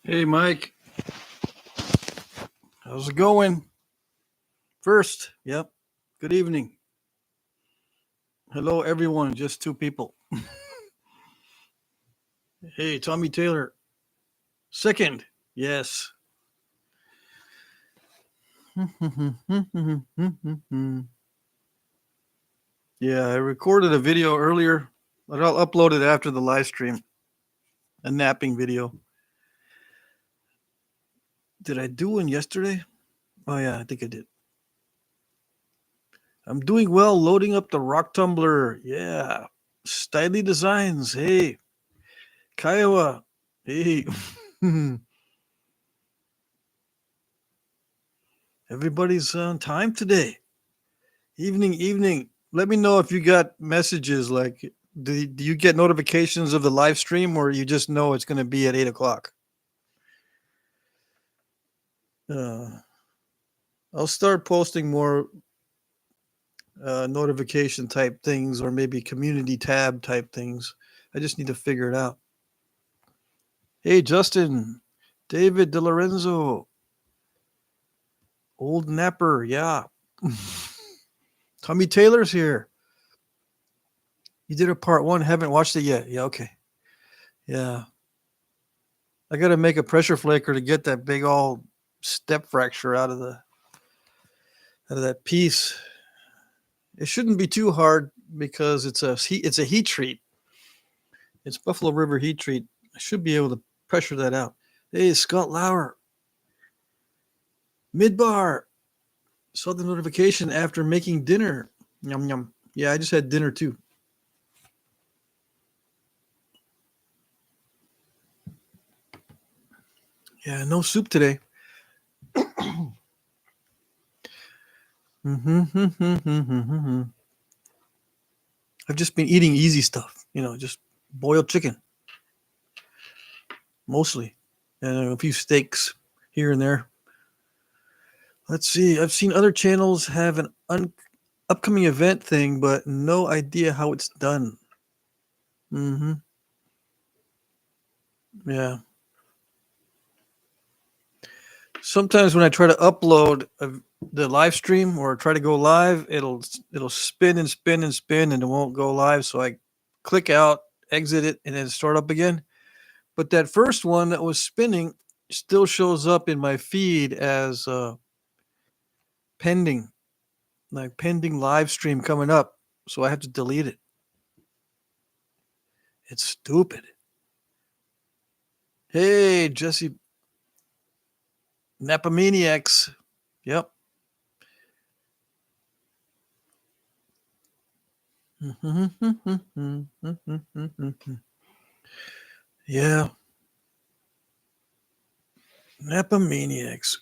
Hey, Mike. How's it going? First, yep. Good evening. Hello, everyone. Just two people. Hey, Tommy Taylor. Second, yes. Yeah, I recorded a video earlier, but I'll upload it after the live stream. A napping video. Did I do one yesterday? Oh, yeah, I think I did. I'm doing well loading up the rock tumbler. Yeah. Styly Designs. Hey. Kiowa. Hey. Everybody's on time today. Evening. Let me know if you got messages. Like, do you get notifications of the live stream, or you just know it's going to be at 8 o'clock? Uh, I'll start posting more notification type things, or maybe community tab type things. I just need to figure it out. Hey, Justin, David DeLorenzo, Old Napper, yeah. Tommy Taylor's here. You did a part one, haven't watched it yet. Yeah, okay. Yeah. I got to make a pressure flaker to get that big old step fracture out of that piece. It shouldn't be too hard because it's a heat treat. It's Buffalo River heat treat. I should be able to pressure that out. Hey, Scott Lauer, Midbar. Saw the notification after making dinner. Yum yum. Yeah, I just had dinner too. Yeah, no soup today. I've just been eating easy stuff, just boiled chicken, mostly, and a few steaks here and there. Let's see. I've seen other channels have an upcoming event thing, but no idea how it's done. Mm-hmm. Yeah. Sometimes when I try to upload the live stream or try to go live, it'll spin and spin and spin, and it won't go live. So I click out, exit it, and then start up again. But that first one that was spinning still shows up in my feed as pending, like pending live stream coming up. So I have to delete it. It's stupid. Hey, Jesse, Napamaniacs. Yep. Yeah. Napamaniacs.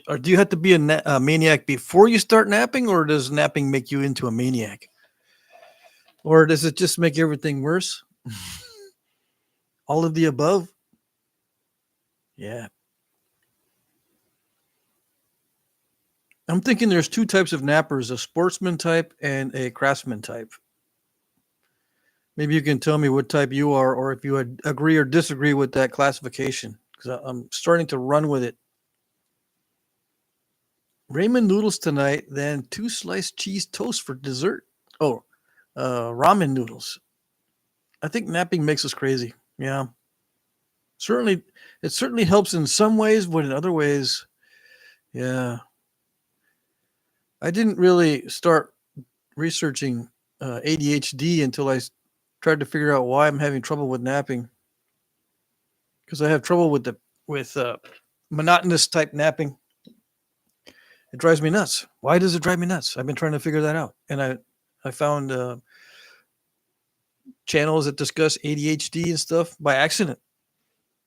Or do you have to be a maniac before you start napping, or does napping make you into a maniac? Or does it just make everything worse? All of the above? Yeah. I'm thinking there's two types of nappers, a sportsman type and a craftsman type. Maybe you can tell me what type you are, or if you agree or disagree with that classification, because I'm starting to run with it. Ramen noodles tonight, then 2 sliced cheese toast for dessert. Oh, ramen noodles. I think napping makes us crazy. Yeah, certainly, it certainly helps in some ways, but in other ways, yeah. I didn't really start researching ADHD until I tried to figure out why I'm having trouble with napping. Because I have trouble with monotonous type napping. It drives me nuts. Why does it drive me nuts? I've been trying to figure that out, and I found channels that discuss ADHD and stuff by accident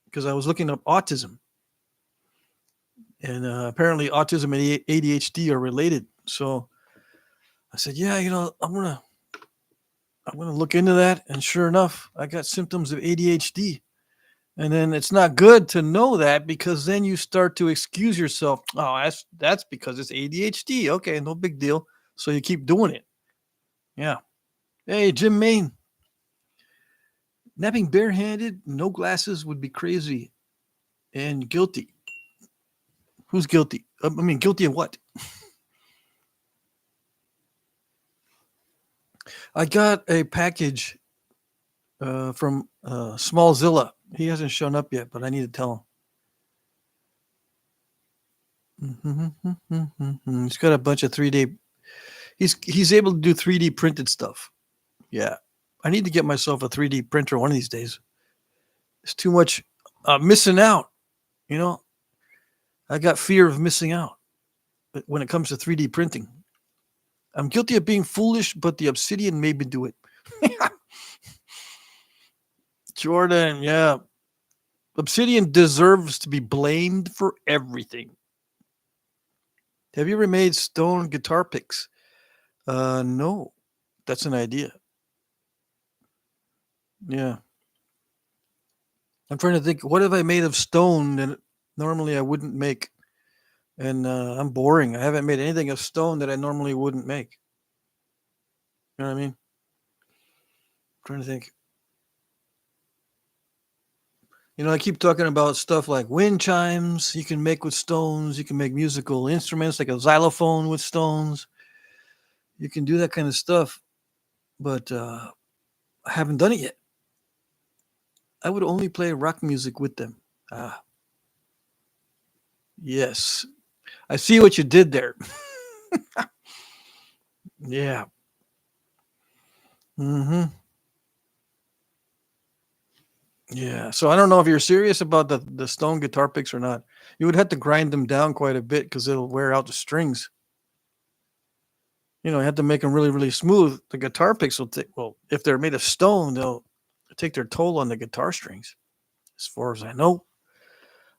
because I was looking up autism, and apparently autism and ADHD are related. So I said, yeah, I'm gonna look into that, and sure enough, I got symptoms of ADHD. And then it's not good to know that because then you start to excuse yourself. Oh, that's because it's ADHD. Okay, no big deal. So you keep doing it. Yeah. Hey, Jim Main. Napping barehanded, no glasses would be crazy. and guilty. Who's guilty? I mean, guilty of what? I got a package from Smallzilla. He hasn't shown up yet, but I need to tell him. He's got a bunch of 3D. He's able to do 3D printed stuff. Yeah, I need to get myself a 3D printer one of these days. It's too much missing out. You know, I got fear of missing out when it comes to 3D printing. I'm guilty of being foolish, but the obsidian made me do it. Jordan, yeah. Obsidian deserves to be blamed for everything. Have you ever made stone guitar picks? No. That's an idea. Yeah. I'm trying to think, what have I made of stone that normally I wouldn't make? And I'm boring. I haven't made anything of stone that I normally wouldn't make. You know what I mean? I'm trying to think. You know, I keep talking about stuff like wind chimes you can make with stones. You can make musical instruments like a xylophone with stones. You can do that kind of stuff, but I haven't done it yet. I would only play rock music with them. Ah, yes. I see what you did there. Yeah. Hmm. Yeah. So I don't know if you're serious about the stone guitar picks or not. You would have to grind them down quite a bit because it'll wear out the strings. You know, you have to make them really, really smooth. The guitar picks will take, well, if they're made of stone, they'll take their toll on the guitar strings, as far as I know.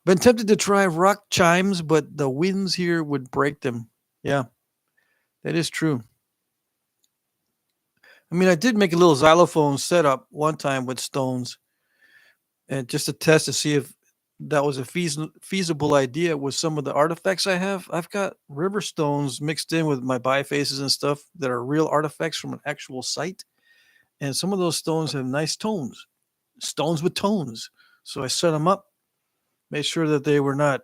Been tempted to try rock chimes, but the winds here would break them. Yeah, that is true. I mean, I did make a little xylophone setup one time with stones, and just to test to see if that was a feasible idea with some of the artifacts I have. I've got river stones mixed in with my bifaces and stuff that are real artifacts from an actual site. And some of those stones have nice tones, stones with tones. So I set them up, made sure that they were not,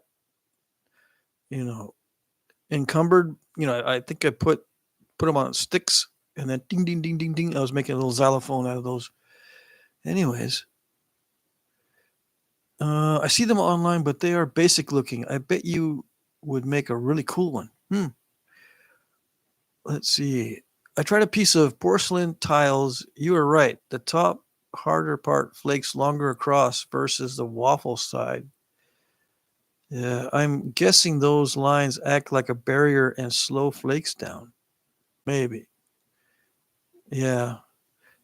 you know, encumbered. You know, I think I put them on sticks, and then ding, ding, ding, ding, ding. I was making a little xylophone out of those. Anyways, I see them online, but they are basic looking. I bet you would make a really cool one. Let's see. I tried a piece of porcelain tiles. You were right. The top harder part flakes longer across versus the waffle side. Yeah, I'm guessing those lines act like a barrier and slow flakes down. Maybe. Yeah.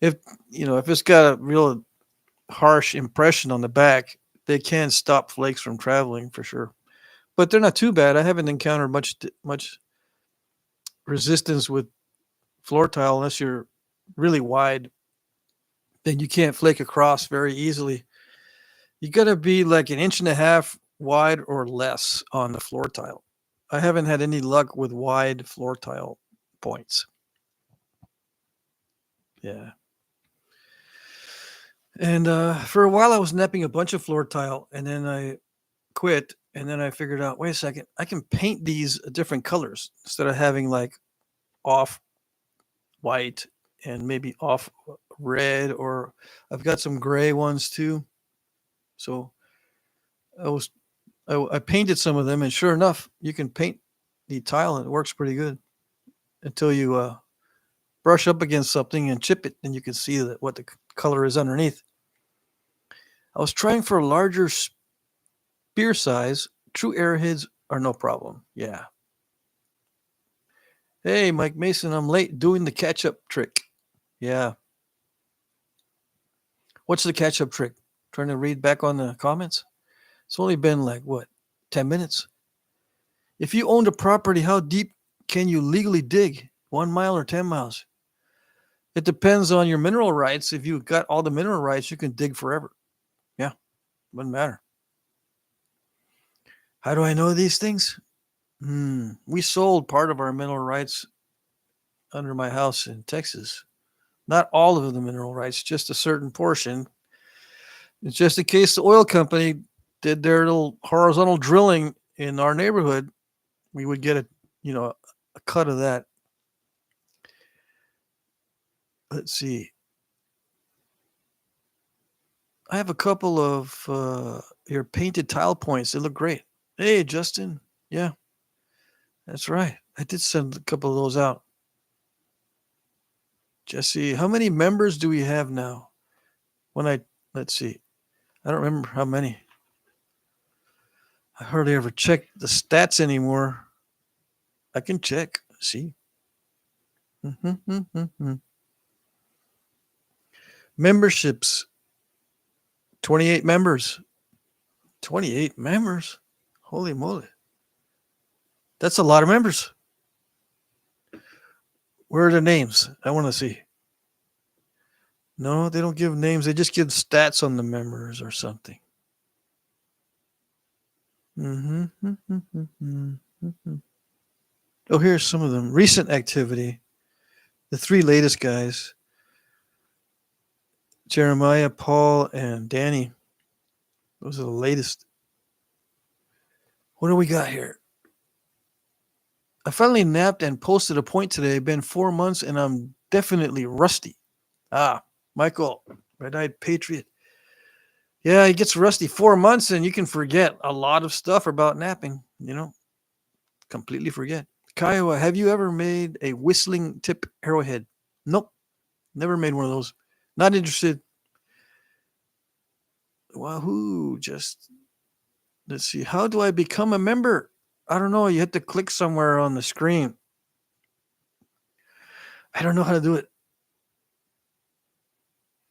If if it's got a real harsh impression on the back, they can stop flakes from traveling for sure. But they're not too bad. I haven't encountered much resistance with floor tile unless you're really wide. Then you can't flake across very easily. You got to be like an inch and a half wide or less on the floor tile. I haven't had any luck with wide floor tile points. Yeah. And for a while, I was napping a bunch of floor tile, and then I quit. And then I figured out, wait a second, I can paint these different colors instead of having like off white and maybe off red, or I've got some gray ones too. So I was I painted some of them, and sure enough, you can paint the tile, and it works pretty good until you brush up against something and chip it, and you can see what the color is underneath. I was trying for a larger spear size. True arrowheads are no problem. Yeah. Hey, Mike Mason, I'm late doing the catch up trick. Yeah. What's the catch up trick? Trying to read back on the comments? It's only been like, what, 10 minutes? If you owned a property, how deep can you legally dig? 1 mile or 10 miles? It depends on your mineral rights. If you've got all the mineral rights, you can dig forever. Yeah, wouldn't matter. How do I know these things? We sold part of our mineral rights under my house in Texas. Not all of the mineral rights, just a certain portion. It's just in case the oil company did their little horizontal drilling in our neighborhood, we would get a cut of that. Let's see. I have a couple of your painted tile points. They look great. Hey, Justin. Yeah, that's right. I did send a couple of those out. Jesse, how many members do we have now? Let's see. I don't remember how many. I hardly ever check the stats anymore. I can check. See. Memberships. 28 members. 28 members? Holy moly. That's a lot of members. Where are the names? I want to see. No, they don't give names. They just give stats on the members or something. Oh, here's some of them. Recent activity. The 3 latest guys. Jeremiah, Paul, and Danny. Those are the latest. What do we got here? I finally napped and posted a point today. Been 4 months and I'm definitely rusty. Michael, Red-Eyed Patriot. Yeah, he gets rusty 4 months and you can forget a lot of stuff about napping, completely forget. Kiowa, have you ever made a whistling tip arrowhead? Nope, never made one of those. Not interested. Wahoo, let's see. How do I become a member? I don't know. You have to click somewhere on the screen. I don't know how to do it.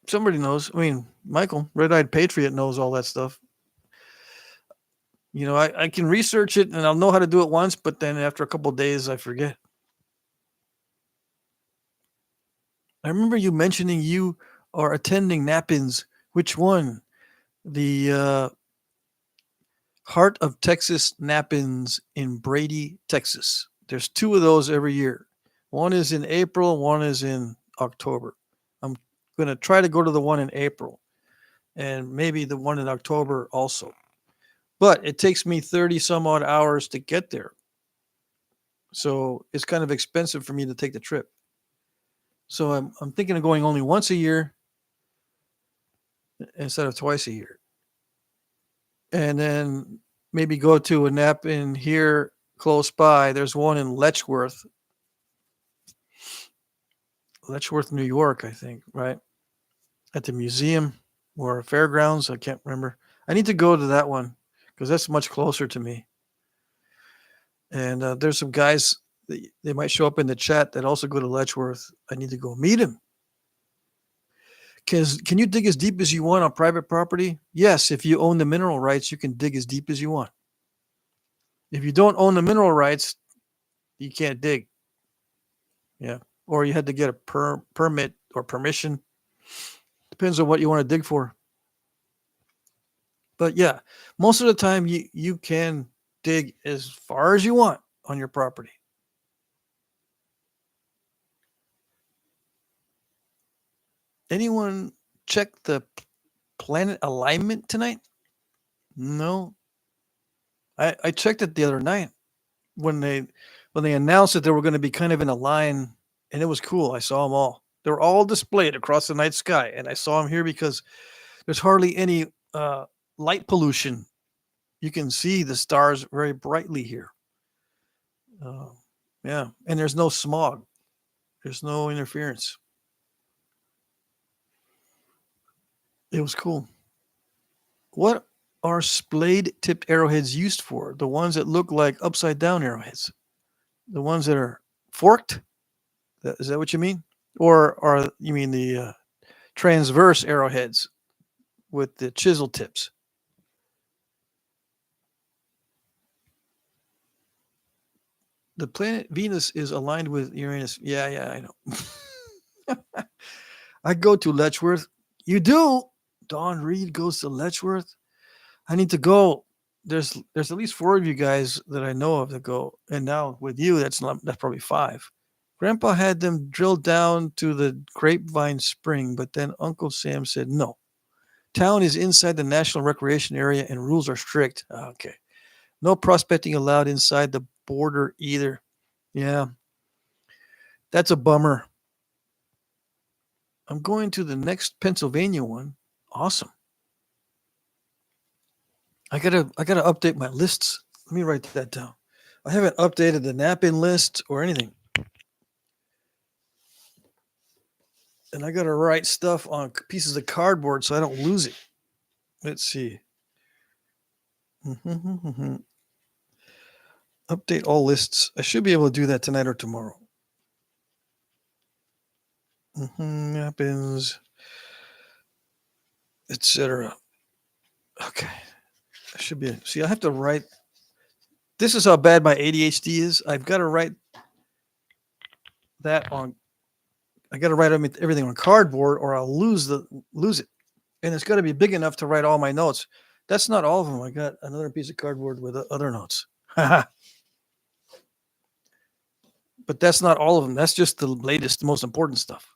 Somebody knows. I mean, Michael, Red-Eyed Patriot, knows all that stuff. I can research it and I'll know how to do it once, but then after a couple of days, I forget. I remember you mentioning you are attending Nappins. Which one? The Heart of Texas Nappins in Brady, Texas. There's 2 of those every year. One is in April, one is in October. I'm going to try to go to the one in April and maybe the one in October also. But it takes me 30 some odd hours to get there. So it's kind of expensive for me to take the trip. So I'm thinking of going only once a year instead of twice a year. And then maybe go to a nap in here close by. There's one in Letchworth, New York, I think, right? At the museum or fairgrounds. I can't remember. I need to go to that one because that's much closer to me. And there's some guys, they might show up in the chat that also go to Letchworth. I need to go meet him. Can you dig as deep as you want on private property? Yes, if you own the mineral rights, you can dig as deep as you want. If you don't own the mineral rights, you can't dig. Yeah. Or you had to get a permit or permission. Depends on what you want to dig for. But yeah, most of the time you can dig as far as you want on your property. Anyone check the planet alignment tonight? No. I checked it the other night when they announced that they were going to be kind of in a line, and it was cool. I saw them all. They were all displayed across the night sky, and I saw them here because there's hardly any light pollution. You can see the stars very brightly here. Yeah, and there's no smog. There's no interference. It was cool. What are splayed-tipped arrowheads used for? The ones that look like upside-down arrowheads? The ones that are forked? Is that what you mean? Or you mean the transverse arrowheads with the chisel tips? The planet Venus is aligned with Uranus. Yeah, I know. I go to Letchworth. You do? Dawn Reed goes to Letchworth. I need to go. There's at least 4 of you guys that I know of that go, and now with you, that's probably 5. Grandpa had them drilled down to the Grapevine Spring, but then Uncle Sam said no. Town is inside the National Recreation Area and rules are strict. Okay. No prospecting allowed inside the border either. Yeah, that's a bummer. I'm going to the next Pennsylvania one. Awesome. I gotta update my lists. Let me write that down. I haven't updated the nap-in list or anything. And I gotta write stuff on pieces of cardboard so I don't lose it. Let's see. Update all lists. I should be able to do that tonight or tomorrow. Nap-ins, etc. Okay. I should be. See, I have to write. This is how bad my ADHD is. I've got to write that on. I got to write everything on cardboard, or I'll lose it. And it's got to be big enough to write all my notes. That's not all of them. I got another piece of cardboard with other notes. But that's not all of them. That's just the latest, the most important stuff.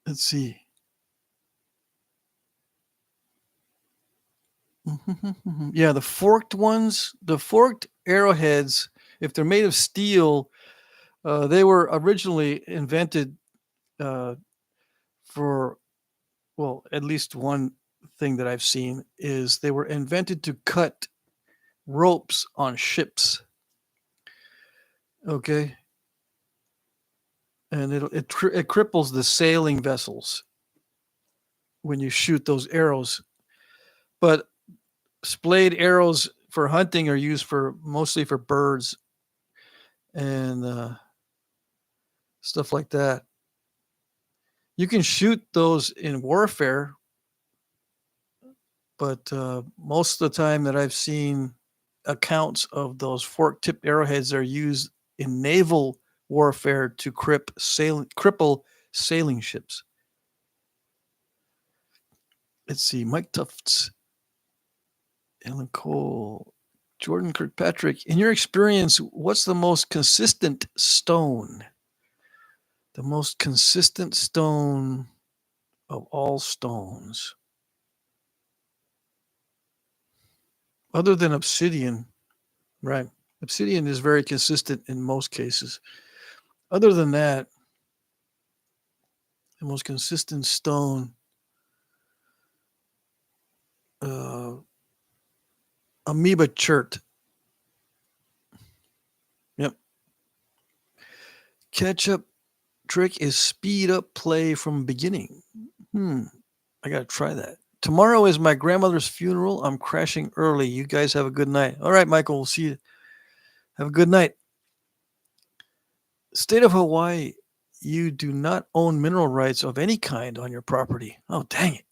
Let's see. Yeah, the forked ones, the forked arrowheads, if they're made of steel, they were originally invented for, well, at least one thing that I've seen is they were invented to cut ropes on ships. Okay. And it cripples the sailing vessels when you shoot those arrows. But splayed arrows for hunting are used mostly for birds and stuff like that. You can shoot those in warfare, but most of the time that I've seen accounts of those fork-tipped arrowheads are used in naval warfare to cripple sailing ships. Let's see, Mike Tufts, Ellen Cole, Jordan Kirkpatrick. In your experience, what's the most consistent stone? The most consistent stone of all stones. Other than obsidian, right? Obsidian is very consistent in most cases. Other than that, the most consistent stone, amoeba chert. Yep. Catch-up trick is speed up play from beginning. I got to try that. Tomorrow is my grandmother's funeral. I'm crashing early. You guys have a good night. All right, Michael, we'll see you. Have a good night. State of Hawaii, you do not own mineral rights of any kind on your property. Oh, dang it.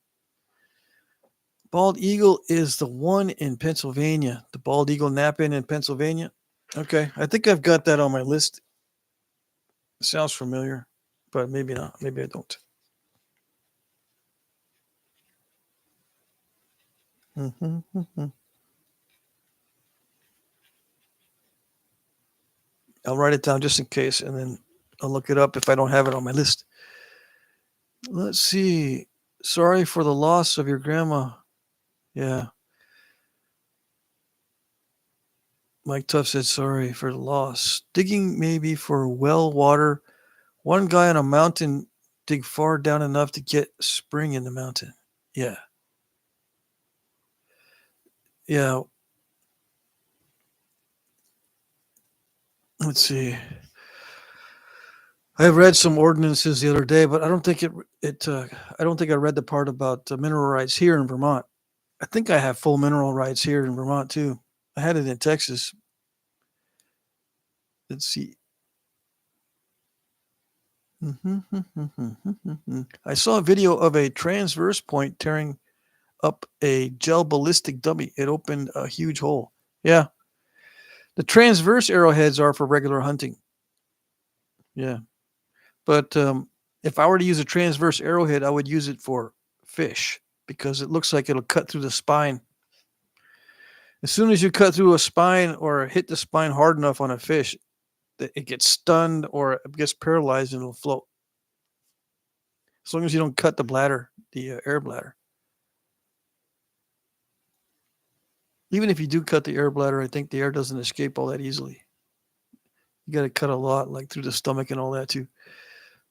Bald Eagle is the one in Pennsylvania. The Bald Eagle Nap-In in Pennsylvania. Okay, I think I've got that on my list. It sounds familiar, but maybe not. Maybe I don't. I'll write it down just in case, and then I'll look it up if I don't have it on my list. Let's see. Sorry for the loss of your grandma. Yeah. Mike Tuff said sorry for the loss. Digging maybe for well water. One guy on a mountain dig far down enough to get spring in the mountain. Yeah. Yeah. Let's see. I read some ordinances the other day, but I don't think I don't think I read the part about mineral rights here in Vermont. I think I have full mineral rights here in Vermont too. I had it in Texas. Let's see. I saw a video of a transverse point tearing up a gel ballistic dummy. It opened a huge hole. Yeah. The transverse arrowheads are for regular hunting. Yeah. But if I were to use a transverse arrowhead, I would use it for fish because it looks like it'll cut through the spine. As soon as you cut through a spine or hit the spine hard enough on a fish, it gets stunned or it gets paralyzed and it'll float. As long as you don't cut the bladder, the air bladder. Even if you do cut the air bladder, I think the air doesn't escape all that easily. You got to cut a lot, like through the stomach and all that too.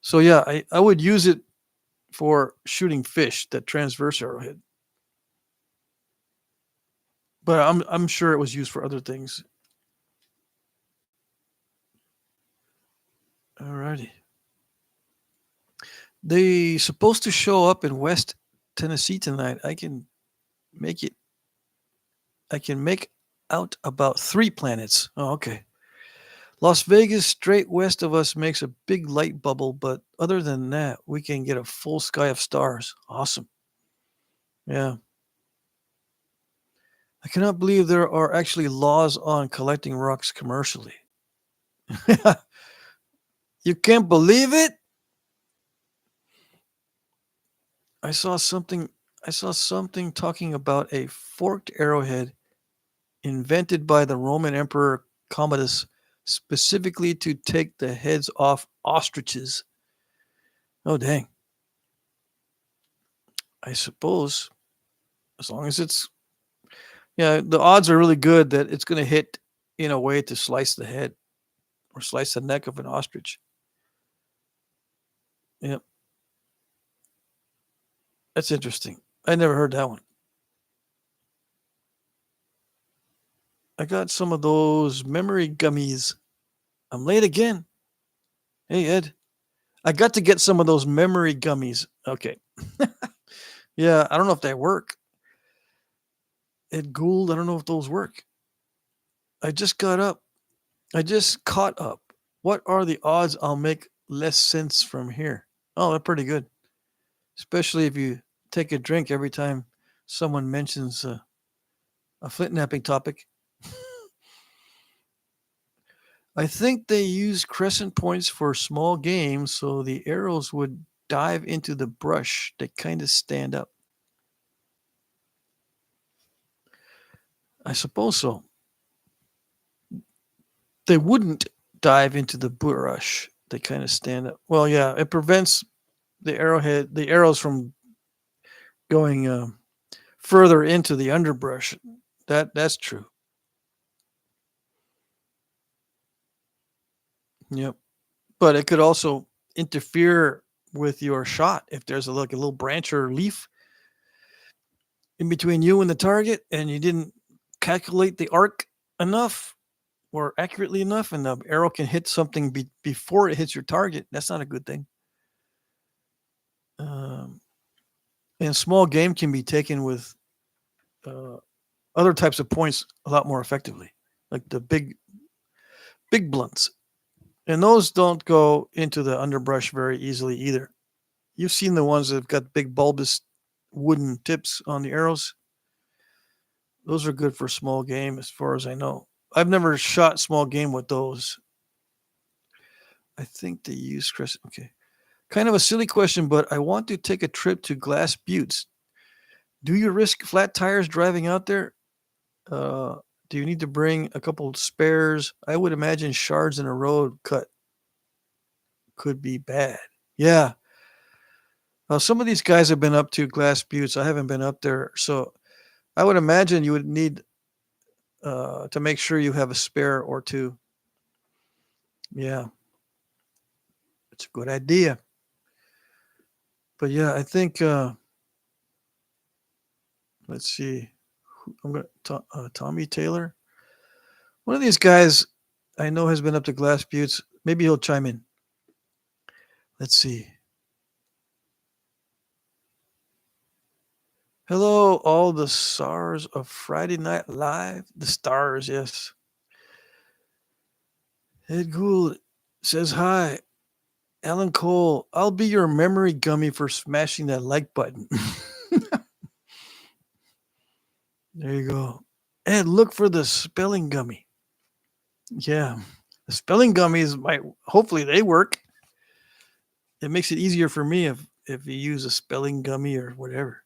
So yeah, I would use it for shooting fish, that transverse arrowhead. But I'm sure it was used for other things. Alrighty. They supposed to show up in West Tennessee tonight. Make it I can make out about 3 planets. Oh, okay. Las Vegas, straight west of us, makes a big light bubble, but other than that, we can get a full sky of stars. Awesome. Yeah. I cannot believe there are actually laws on collecting rocks commercially. You can't believe it? I saw something I saw something talking about a forked arrowhead invented by the Roman Emperor Commodus specifically to take the heads off ostriches. Oh dang. I suppose as long as it's yeah, the odds are really good that it's going to hit in a way to slice the head or slice the neck of an ostrich. Yep, that's interesting. I never heard that one. I got some of those memory gummies. I'm late again. Hey Ed, I got to get some of those memory gummies. Okay. Yeah, I don't know if they work. Ed Gould, I don't know if those work. I just got up. I just caught up. What are the odds I'll make less sense from here? Oh, they're pretty good, especially if you take a drink every time someone mentions a Flintknapping topic. I think they use crescent points for small game so the arrows would dive into the brush. They kind of stand up. I suppose so. They wouldn't dive into the brush. They kind of stand up. Well, yeah, it prevents the arrows from going further into the underbrush. That's true. Yep. But it could also interfere with your shot if there's like a little branch or leaf in between you and the target and you didn't calculate the arc enough or accurately enough and the arrow can hit something before it hits your target. That's not a good thing. Um, and small game can be taken with uh, other types of points a lot more effectively, like the big blunts. And those don't go into the underbrush very easily either. You've seen the ones that have got big bulbous wooden tips on the arrows. Those are good for small game, as far as I know. I've never shot small game with those. I think they use crescent. Okay. Kind of a silly question, but I want to take a trip to Glass Buttes. Do you risk flat tires driving out there? Uh, do you need to bring a couple spares? I would imagine shards in a road cut could be bad. Yeah. Some of these guys have been up to Glass Buttes. I haven't been up there. So I would imagine you would need to make sure you have a spare or two. Yeah. It's a good idea. But yeah, I think, let's see. I'm going to, Tommy Taylor. One of these guys I know has been up to Glass Buttes. Maybe he'll chime in. Let's see. Hello, all the stars of Friday Night Live. The stars, yes. Ed Gould says hi. Alan Cole, I'll be your memory gummy for smashing that like button. There you go. Ed, look for the spelling gummy. Yeah. The spelling gummies might hopefully they work. It makes it easier for me if you use a spelling gummy or whatever.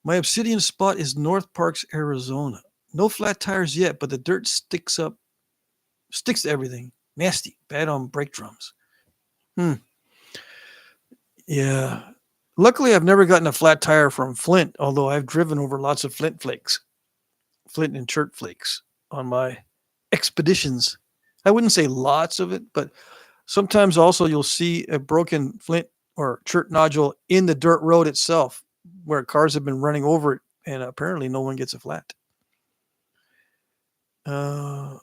My obsidian spot is North Parks, Arizona. No flat tires yet, but the dirt sticks to everything. Nasty. Bad on brake drums. Yeah. Luckily, I've never gotten a flat tire from Flint, although I've driven over lots of Flint flakes. flint and chert flakes on my expeditions. I wouldn't say lots of it, but sometimes also you'll see a broken flint or chert nodule in the dirt road itself where cars have been running over it, and apparently no one gets a flat. A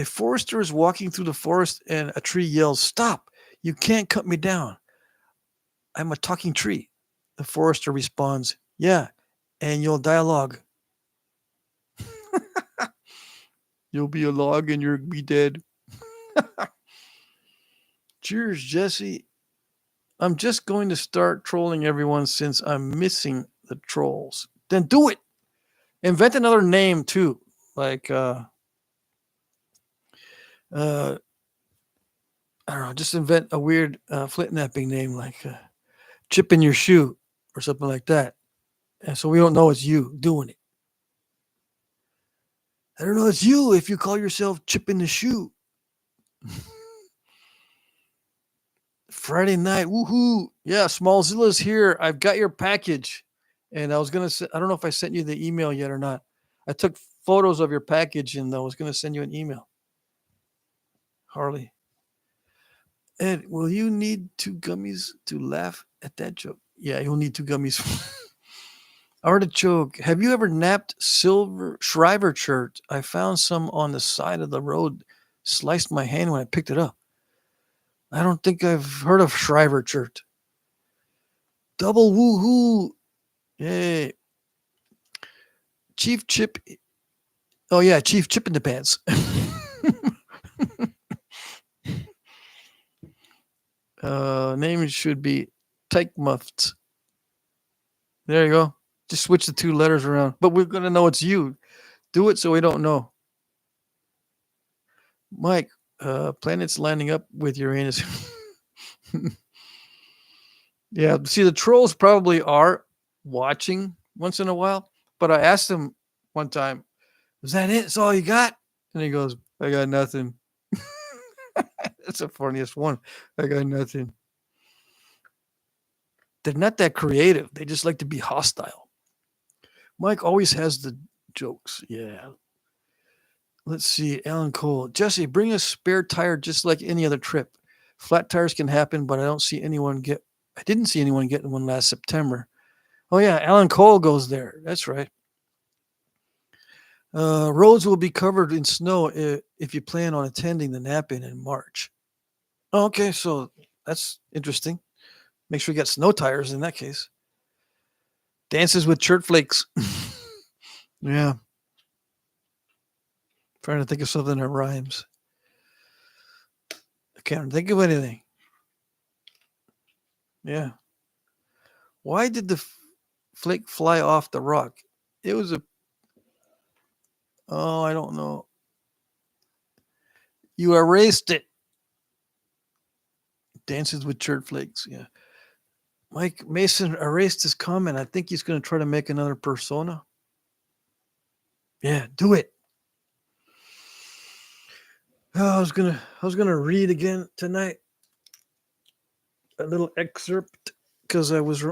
forester is walking through the forest and a tree yells, "Stop! You can't cut me down. I'm a talking tree." The forester responds, "Yeah, and you'll dialogue. You'll be a log and you'll be dead." Cheers, Jesse. I'm just going to start trolling everyone since I'm missing the trolls. Then do it. Invent another name too. Like I don't know, just invent a weird Flintknapping name like Chip in Your Shoe or something like that. And so we don't know it's you doing it. I don't know it's you if you call yourself Chip in the Shoe. Friday night, woohoo! Yeah, Smallzilla's here. I've got your package, and I was gonna. I don't know if I sent you the email yet or not. I took photos of your package, and I was gonna send you an email. Harley, Ed, will you need 2 gummies to laugh at that joke? Yeah, you'll need 2 gummies. Artichoke, have you ever napped silver Shriver chert? I found some on the side of the road. Sliced my hand when I picked it up. I don't think I've heard of Shriver chert. Double woohoo! Yay! Chief Chip. Oh yeah, Chief Chip in the Pants. Name should be Tyke Muffs. There you go. Just switch the 2 letters around. But we're gonna know it's you. Do it so we don't know. Mike, planets lining up with Uranus. Yeah, see, the trolls probably are watching once in a while. But I asked him one time, "Is that it? That's all you got?" And he goes, "I got nothing." That's the funniest one. I got nothing. They're not that creative. They just like to be hostile. Mike always has the jokes. Yeah. Let's see. Alan Cole. Jesse, bring a spare tire just like any other trip. Flat tires can happen, but I didn't see anyone getting one last September. Oh, yeah. Alan Cole goes there. That's right. Roads will be covered in snow if you plan on attending the Knapping in March. Okay, so that's interesting. Make sure you got snow tires in that case. Dances with chert flakes. Yeah. Trying to think of something that rhymes. I can't think of anything. Yeah. Why did the flake fly off the rock? It was I don't know. You erased it. Dances with chert flakes. Yeah. Mike Mason erased his comment. I think he's going to try to make another persona. Yeah, do it. I was gonna read again tonight a little excerpt because I was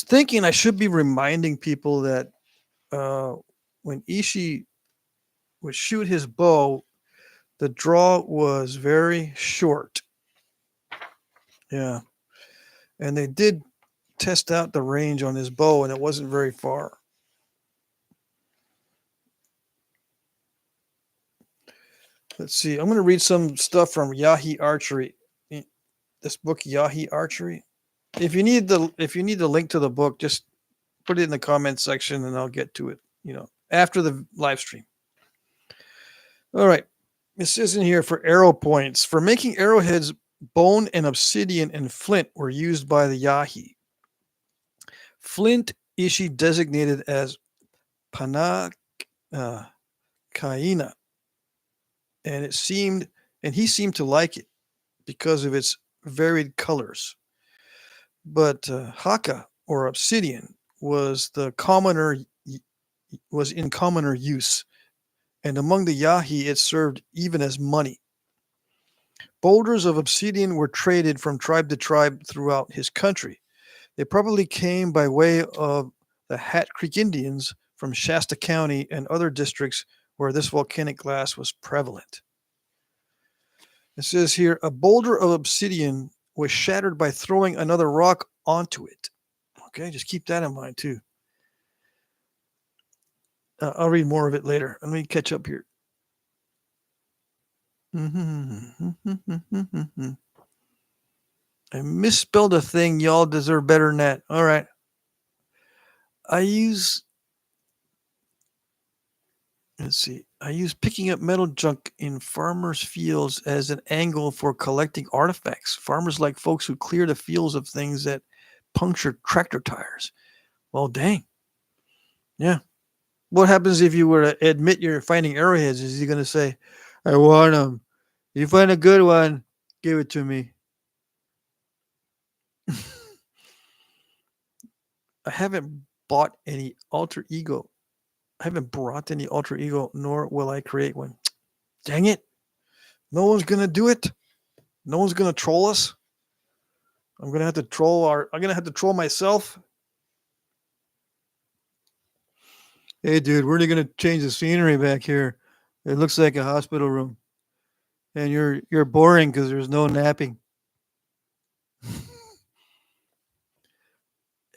thinking I should be reminding people that when Ishii would shoot his bow, the draw was very short. Yeah, and they did test out the range on his bow, and it wasn't very far. Let's see. I'm going to read some stuff from Yahi Archery. This book, Yahi Archery. If you need the link to the book, just put it in the comment section, and I'll get to it. After the live stream. All right. It says in here for arrow points. For making arrowheads, bone and obsidian and flint were used by the Yahi. Flint Ishii designated as Pana Kaina. And he seemed to like it because of its varied colors. But Haka or obsidian was in commoner use, and among the Yahi it served even as money. Boulders of obsidian were traded from tribe to tribe throughout his country. They probably came by way of the Hat Creek Indians from Shasta County and other districts where this volcanic glass was prevalent. It says here, a boulder of obsidian was shattered by throwing another rock onto it. Okay, just keep that in mind too. I'll read more of it later. Let me catch up here. I misspelled a thing. Y'all deserve better than that. All right. I use picking up metal junk in farmers' fields as an angle for collecting artifacts. Farmers like folks who clear the fields of things that puncture tractor tires. Well, dang. Yeah. What happens if you were to admit you're finding arrowheads? Is he going to say, I want them. You find a good one, give it to me. I haven't bought any alter ego. I haven't brought any alter ego, nor will I create one. Dang it. No one's going to do it. No one's going to troll us. I'm going to have to troll myself. Hey, dude, we're going to change the scenery back here. It looks like a hospital room. And you're boring because there's no napping.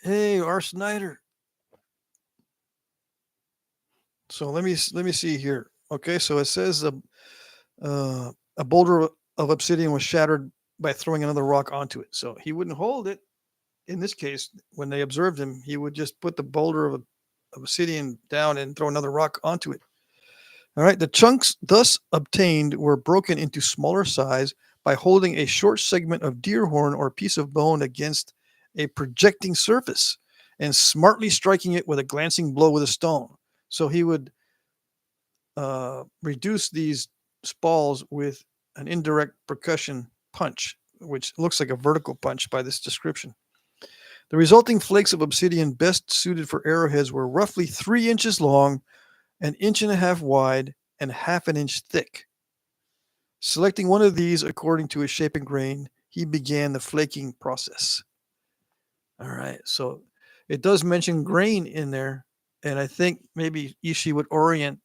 Hey, R. Snyder. So let me see here. Okay, so it says a boulder of obsidian was shattered by throwing another rock onto it. So he wouldn't hold it. In this case, when they observed him, he would just put the boulder of obsidian down and throw another rock onto it. All right, the chunks thus obtained were broken into smaller size by holding a short segment of deer horn or piece of bone against a projecting surface and smartly striking it with a glancing blow with a stone. So he would reduce these spalls with an indirect percussion punch, which looks like a vertical punch by this description. The resulting flakes of obsidian best suited for arrowheads were roughly 3 inches long, 1.5 inches wide, and 1/2 inch thick. Selecting one of these according to his shape and grain, he began the flaking process. All right, so it does mention grain in there, and I think maybe Ishii would orient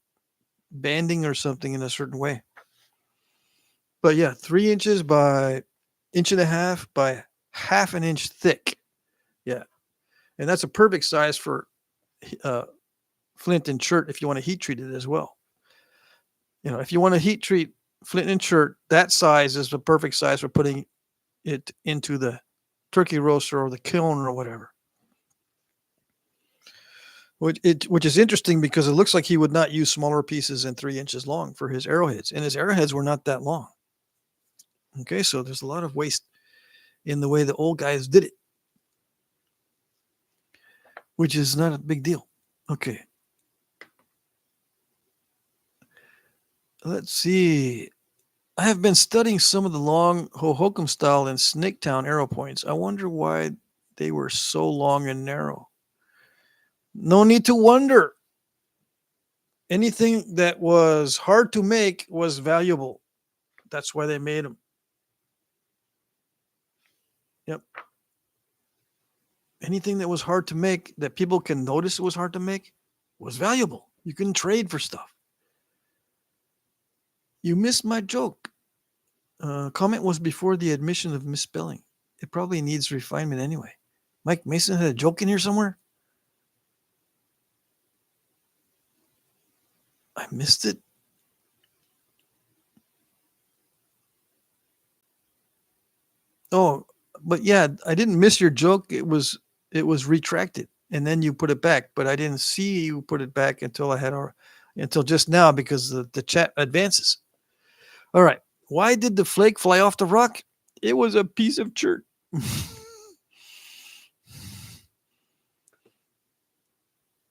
banding or something in a certain way. But yeah, 3 inches by 1.5 inches by 1/2 inch thick. Yeah, and that's a perfect size for flint and chert if you want to heat treat it as well. You know, if you want to heat treat flint and chert, that size is the perfect size for putting it into the turkey roaster or the kiln or whatever. Which is interesting because it looks like he would not use smaller pieces than 3 inches long for his arrowheads, and his arrowheads were not that long. Okay, so there's a lot of waste in the way the old guys did it, which is not a big deal. Okay. Let's see. I have been studying some of the long Hohokam style and Snaketown arrow points. I wonder why they were so long and narrow. No need to wonder. Anything that was hard to make was valuable. That's why they made them. Yep. Anything that was hard to make that people can notice it was hard to make was valuable. You can trade for stuff. You missed my joke. Comment was before the admission of misspelling. It probably needs refinement anyway. Mike Mason had a joke in here somewhere? I missed it. Oh, but yeah, I didn't miss your joke. It was retracted, and then you put it back. But I didn't see you put it back until until just now because the chat advances. All right. Why did the flake fly off the rock? It was a piece of chert.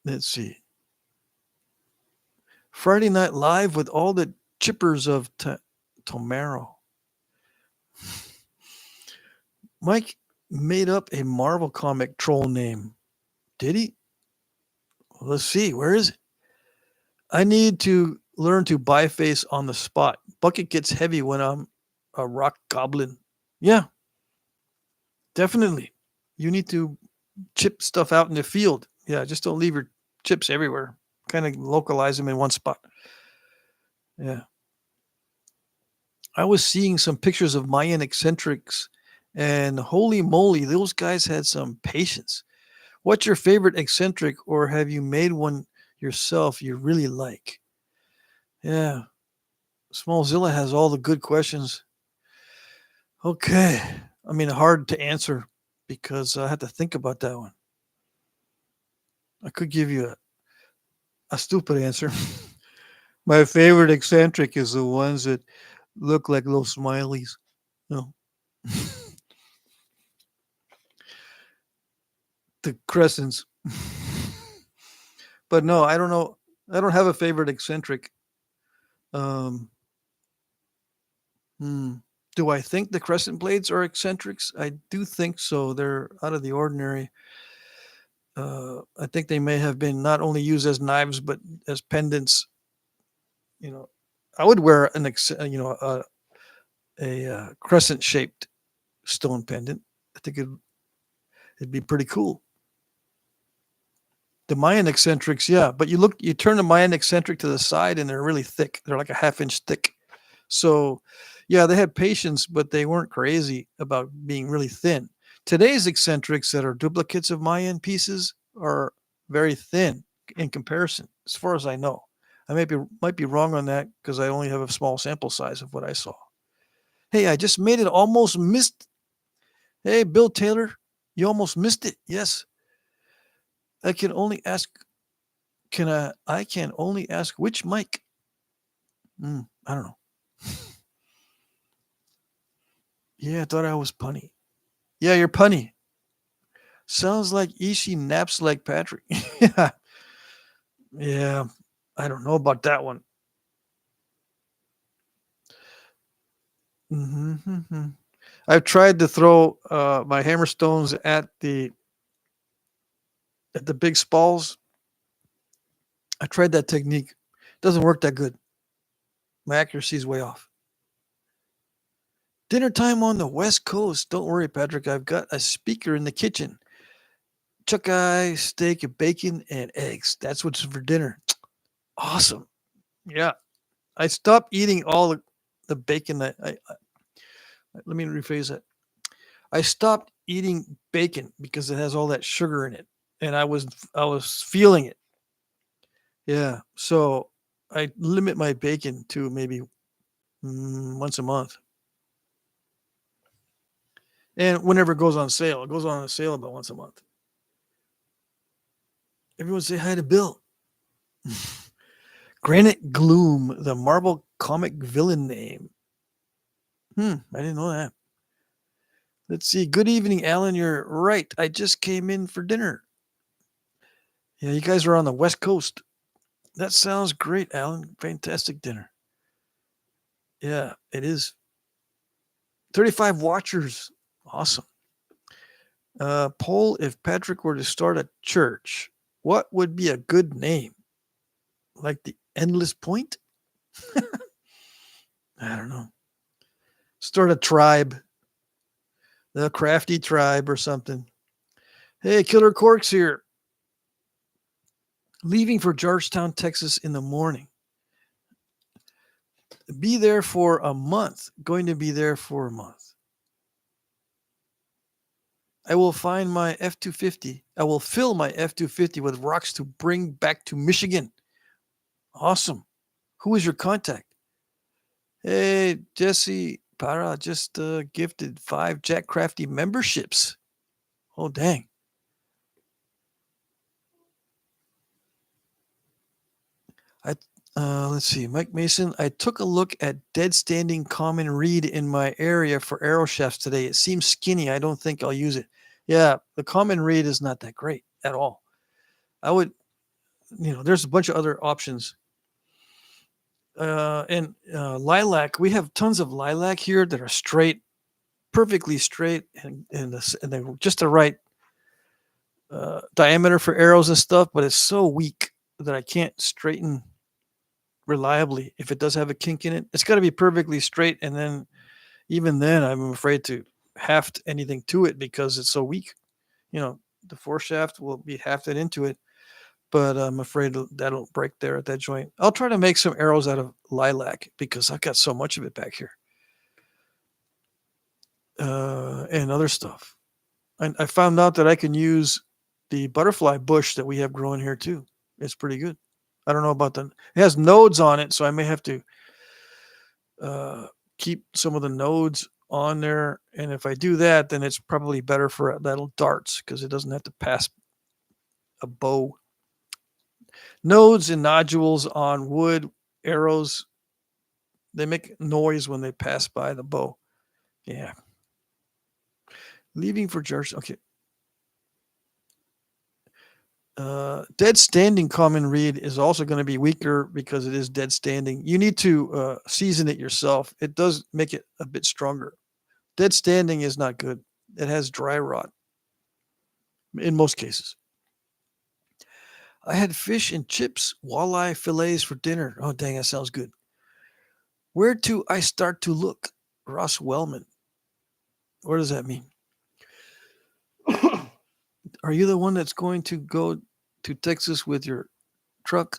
Let's see. Friday Night Live with all the chippers of Tomorrow. Mike made up a Marvel comic troll name. Did he? Well, let's see. Where is it? I need to learn to buy face on the spot. Bucket gets heavy when I'm a rock goblin. Yeah, definitely. You need to chip stuff out in the field. Yeah, just don't leave your chips everywhere. Kind of localize them in one spot. Yeah. I was seeing some pictures of Mayan eccentrics, and holy moly, those guys had some patience. What's your favorite eccentric, or have you made one yourself you really like? Yeah, Smallzilla has all the good questions. Okay. I mean, hard to answer because I had to think about that one. I could give you a stupid answer. My favorite eccentric is the ones that look like little smileys. No, the crescents. But no, I don't know. I don't have a favorite eccentric. Um, hmm. Do I think the crescent blades are eccentrics? I do think so. They're out of the ordinary. I think they may have been not only used as knives but as pendants. You know, I would wear a crescent shaped stone pendant. I think it'd be pretty cool. The Mayan eccentrics, yeah, but you turn the Mayan eccentric to the side, and they're really thick. They're like a half-inch thick. So, yeah, they had patience, but they weren't crazy about being really thin. Today's eccentrics that are duplicates of Mayan pieces are very thin in comparison, as far as I know. I might be wrong on that because I only have a small sample size of what I saw. Hey, I just made it. Almost missed. Hey, Bill Taylor, you almost missed it. Yes, I can only ask. Can I? I can only ask which mic. I don't know. Yeah, I thought I was punny. Yeah, you're punny. Sounds like Ishi naps like Patrick. Yeah, yeah. I don't know about that one. Hmm. I've tried to throw my hammerstones at the big spalls. I tried that technique. Doesn't work that good. My accuracy is way off. Dinner time on the West Coast. Don't worry, Patrick. I've got a speaker in the kitchen. Chuck eye, steak, and bacon, and eggs. That's what's for dinner. Awesome. Yeah. I stopped eating all the bacon let me rephrase that. I stopped eating bacon because it has all that sugar in it. And I was feeling it. Yeah. So I limit my bacon to maybe once a month. And whenever it goes on sale about once a month. Everyone say hi to Bill. Granite Gloom, the Marvel comic villain name. I didn't know that. Let's see. Good evening, Alan. You're right. I just came in for dinner. Yeah, you guys are on the West Coast. That sounds great, Alan. Fantastic dinner. Yeah, it is. 35 watchers. Awesome. Poll: if Patrick were to start a church, what would be a good name? Like the Endless Point? I don't know. Start a tribe, the Crafty Tribe or something. Hey, Killer Corks here. Leaving for Georgetown, Texas in the morning. Be there for a month. Going to be there for a month. I will find my F-250. I will fill my F-250 with rocks to bring back to Michigan. Awesome. Who is your contact? Hey, Jesse Para just gifted 5 Jack Crafty memberships. Oh, dang. Let's see. Mike Mason, I took a look at dead standing common reed in my area for arrow shafts today. It seems skinny. I don't think I'll use it. Yeah, the common reed is not that great at all. I would, there's a bunch of other options. And lilac, we have tons of lilac here that are straight, perfectly straight, and they're just the right diameter for arrows and stuff, but it's so weak that I can't straighten reliably. If it does have a kink in it, it's got to be perfectly straight, and then even then I'm afraid to haft anything to it because it's so weak. The foreshaft will be hafted into it, but I'm afraid that'll break there at that joint. I'll try to make some arrows out of lilac because I've got so much of it back here, and other stuff. And I found out that I can use the butterfly bush that we have growing here too. It's pretty good. I don't know about the. It has nodes on it, so I may have to keep some of the nodes on there. And if I do that, then it's probably better for little darts because it doesn't have to pass a bow. Nodes and nodules on wood arrows, they make noise when they pass by the bow. Yeah. Leaving for George. Okay. Dead standing common reed is also going to be weaker because it is dead standing. You need to season it yourself. It does make it a bit stronger. Dead standing is not good. It has dry rot in most cases. I had fish and chips, walleye fillets for dinner. Oh, dang, that sounds good. Where do I start to look? Ross Wellman. What does that mean? Are you the one that's going to go to Texas with your truck?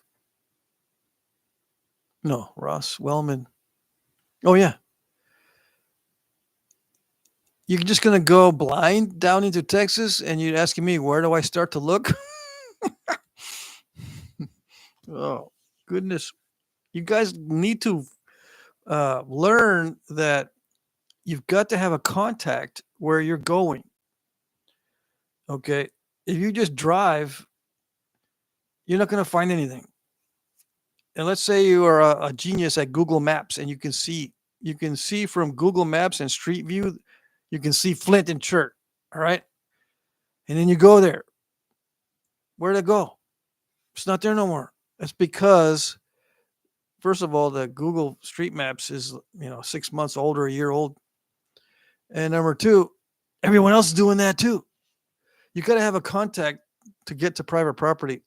No, Ross Wellman. Oh, yeah. You're just going to go blind down into Texas and you're asking me, where do I start to look? Oh, goodness. You guys need to learn that you've got to have a contact where you're going. Okay. If you just drive, you're not going to find anything. And let's say you are a genius at Google Maps and you can see from Google Maps and Street View, you can see Flint and Chert. All right. And then you go there. Where'd it go? It's not there no more. That's because, first of all, the Google Street Maps is 6 months old or a year old. And number two, everyone else is doing that too. You got to have a contact to get to private property.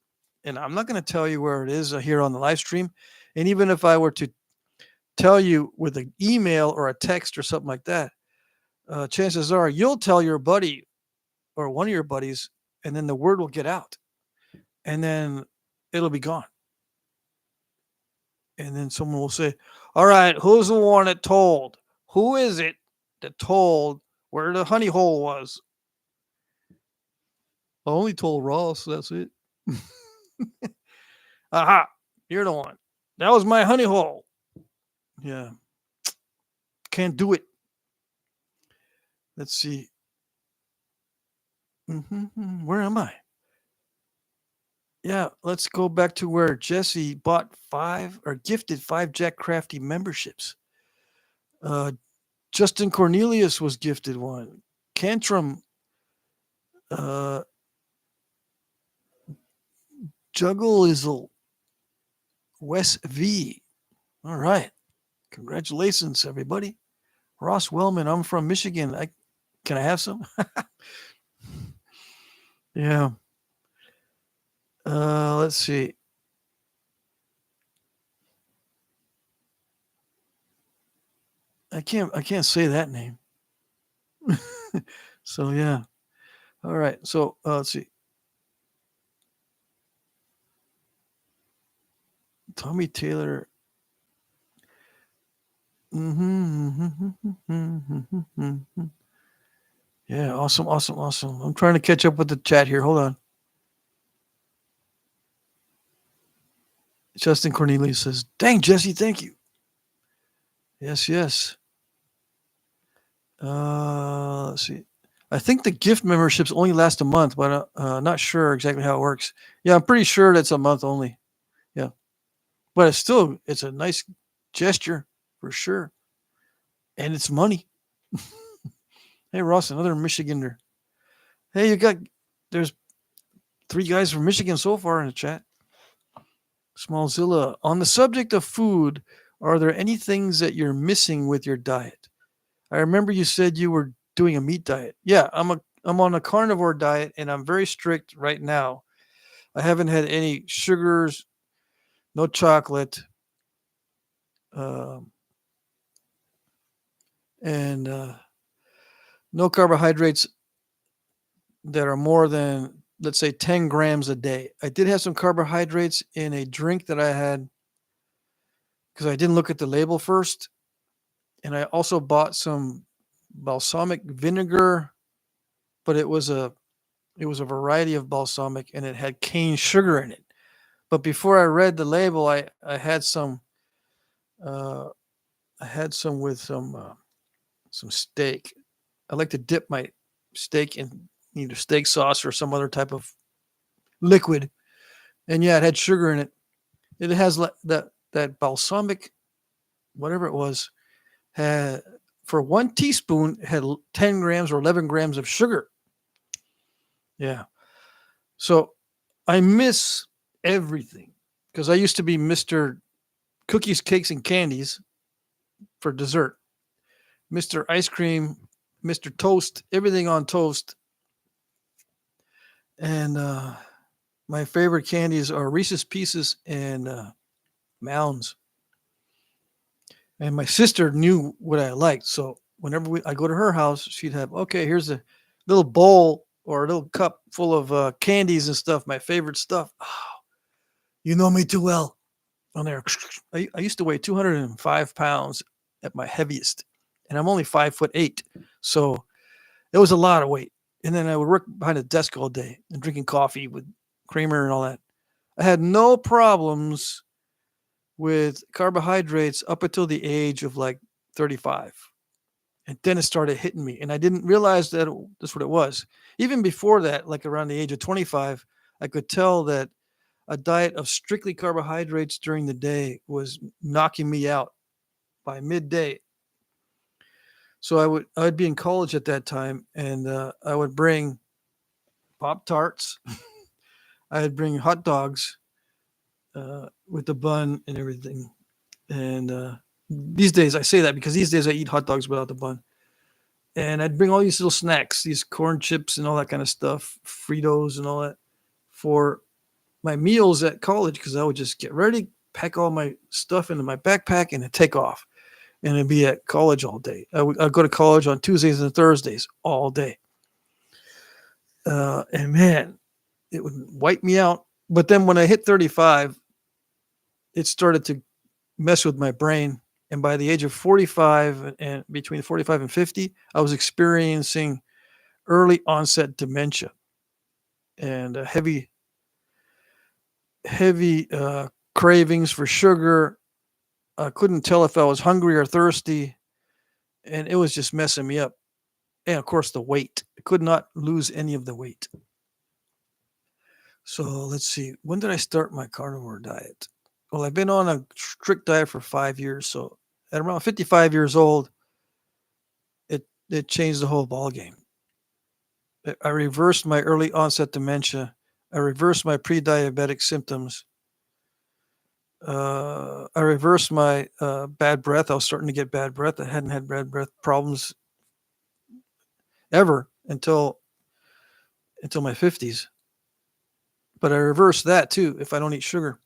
And I'm not going to tell you where it is here on the live stream. And even if I were to tell you with an email or a text or something like that, chances are you'll tell your buddy or one of your buddies, and then the word will get out. And then it'll be gone. And then someone will say, all right, who's the one that told? Who is it that told where the honey hole was? I only told Ross. That's it. Aha, you're the one. That was my honey hole. Yeah. Can't do it. Let's see. Where am I? Yeah, let's go back to where Jesse bought gifted 5 Jack Crafty memberships. Justin Cornelius was gifted one. Cantrum, Juggle Izzle, Wes V. All right. Congratulations, everybody. Ross Wellman, I'm from Michigan. Can I have some? Yeah. Let's see. I can't say that name. So yeah. All right. So let's see. Tommy Taylor. Yeah, awesome. I'm trying to catch up with the chat here. Hold on. Justin Cornelius says, dang, Jesse, thank you. Yes. Let's see. I think the gift memberships only last a month, but not sure exactly how it works. Yeah, I'm pretty sure that's a month only. Yeah. But it's a nice gesture for sure. And it's money. Hey, Ross, another Michigander. Hey, there's 3 guys from Michigan so far in the chat. Smallzilla, on the subject of food, are there any things that you're missing with your diet? I remember you said you were doing a meat diet. Yeah, I'm on a carnivore diet and I'm very strict right now. I haven't had any sugars, no chocolate, and no carbohydrates that are more than, let's say, 10 grams a day. I did have some carbohydrates in a drink that I had because I didn't look at the label first. And I also bought some balsamic vinegar, but it was a variety of balsamic and it had cane sugar in it. But before I read the label, I had some uh, I had some with some steak. I like to dip my steak in either steak sauce or some other type of liquid. And yeah, it had sugar in it. It has that balsamic, whatever it was, had for 1 teaspoon had 10 grams or 11 grams of sugar. Yeah. So I miss everything because I used to be Mr. Cookies, Cakes, and Candies for dessert, Mr. Ice Cream, Mr. Toast, everything on toast. And my favorite candies are Reese's Pieces and Mounds. And my sister knew what I liked. So whenever I go to her house, she'd have, okay, here's a little bowl or a little cup full of candies and stuff, my favorite stuff. Oh, you know me too well. On there, I used to weigh 205 pounds at my heaviest, and I'm only 5'8". So it was a lot of weight. And then I would work behind a desk all day and drinking coffee with creamer and all that. I had no problems with carbohydrates up until the age of like 35. And then it started hitting me. And I didn't realize that that's what it was. Even before that, like around the age of 25, I could tell that a diet of strictly carbohydrates during the day was knocking me out by midday. So I'd be in college at that time, and I would bring Pop Tarts. I'd bring hot dogs with the bun and everything. And these days, I say that because these days I eat hot dogs without the bun. And I'd bring all these little snacks, these corn chips and all that kind of stuff, Fritos and all that, for my meals at college because I would just get ready, pack all my stuff into my backpack, and then take off. And I'd be at college all day. I'd go to college on Tuesdays and Thursdays all day. And man, it would wipe me out. But then when I hit 35, it started to mess with my brain. And by the age of 45 and between 45 and 50, I was experiencing early onset dementia and heavy cravings for sugar. I couldn't tell if I was hungry or thirsty, and it was just messing me up. And of course, the weight. I could not lose any of the weight. So let's see. When did I start my carnivore diet? Well, I've been on a strict diet for 5 years. So at around 55 years old, it changed the whole ball game. I reversed my early onset dementia. I reversed my pre-diabetic symptoms. I reversed my bad breath. I was starting to get bad breath. I hadn't had bad breath problems ever until my 50s. But I reversed that too if I don't eat sugar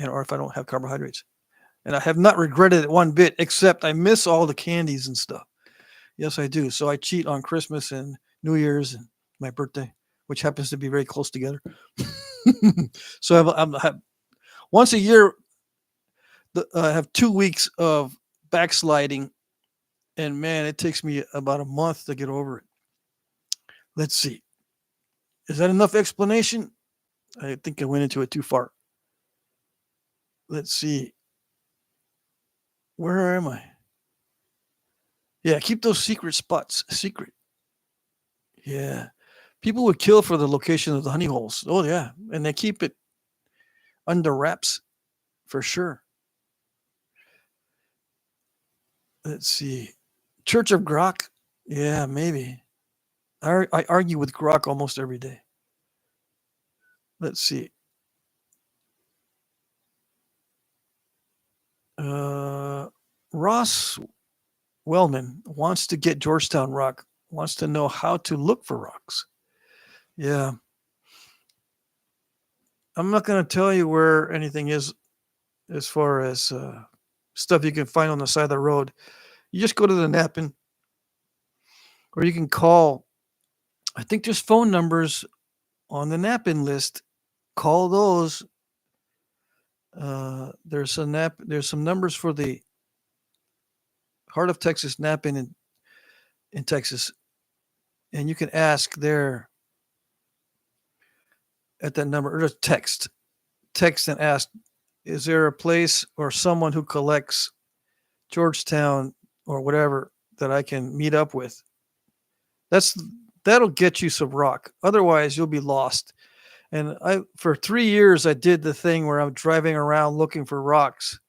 or if I don't have carbohydrates. And I have not regretted it one bit, except I miss all the candies and stuff. Yes, I do. So I cheat on Christmas and New Year's and my birthday, which happens to be very close together. So I have once a year, I have 2 weeks of backsliding. And man, it takes me about a month to get over it. Let's see. Is that enough explanation? I think I went into it too far. Let's see. Where am I? Yeah, keep those secret spots secret. Yeah. People would kill for the location of the honey holes. Oh, yeah. And they keep it under wraps for sure. Let's see. Church of Grok? Yeah, maybe. I argue with Grok almost every day. Let's see. Ross Wellman wants to get Georgetown rock, wants to know how to look for rocks. Yeah. I'm not going to tell you where anything is as far as stuff you can find on the side of the road. You just go to the Knapping, or you can call I think there's phone numbers on the Knapping list. Call those. There's some numbers for the Heart of Texas Knapping in Texas, and you can ask there at that number or just text and ask, is there a place or someone who collects Georgetown or whatever that I can meet up with? That'll get you some rock. Otherwise, you'll be lost. And for 3 years, I did the thing where I'm driving around looking for rocks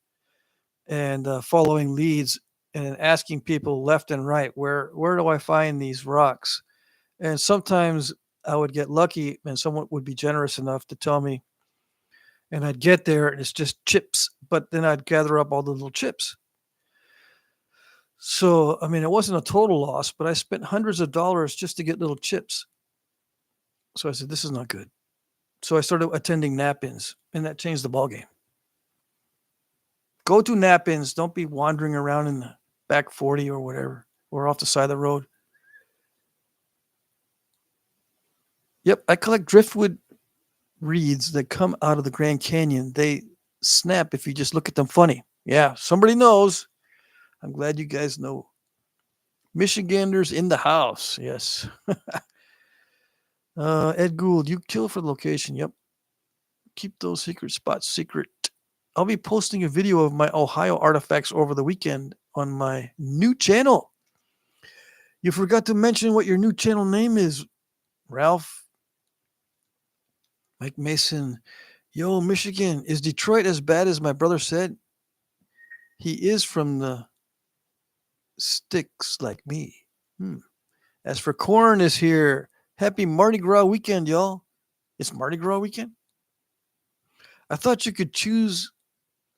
and following leads and asking people left and right, where do I find these rocks? And sometimes I would get lucky and someone would be generous enough to tell me, and I'd get there and it's just chips, but then I'd gather up all the little chips. So, I mean, it wasn't a total loss, but I spent hundreds of dollars just to get little chips. So I said, this is not good. So I started attending nap-ins, and that changed the ballgame. Go to nap-ins. Don't be wandering around in the back 40 or whatever, or off the side of the road. Yep, I collect driftwood reeds that come out of the Grand Canyon. They snap if you just look at them funny. Yeah, somebody knows. I'm glad you guys know. Michiganders in the house. Yes. Ed Gould, you kill for the location. Yep. Keep those secret spots secret. I'll be posting a video of my Ohio artifacts over the weekend on my new channel. You forgot to mention what your new channel name is, Ralph. Mike Mason. Yo, Michigan. Is Detroit as bad as my brother said? He is from the sticks like me. As for Corn is here. Happy Mardi Gras weekend, y'all. It's Mardi Gras weekend? I thought you could choose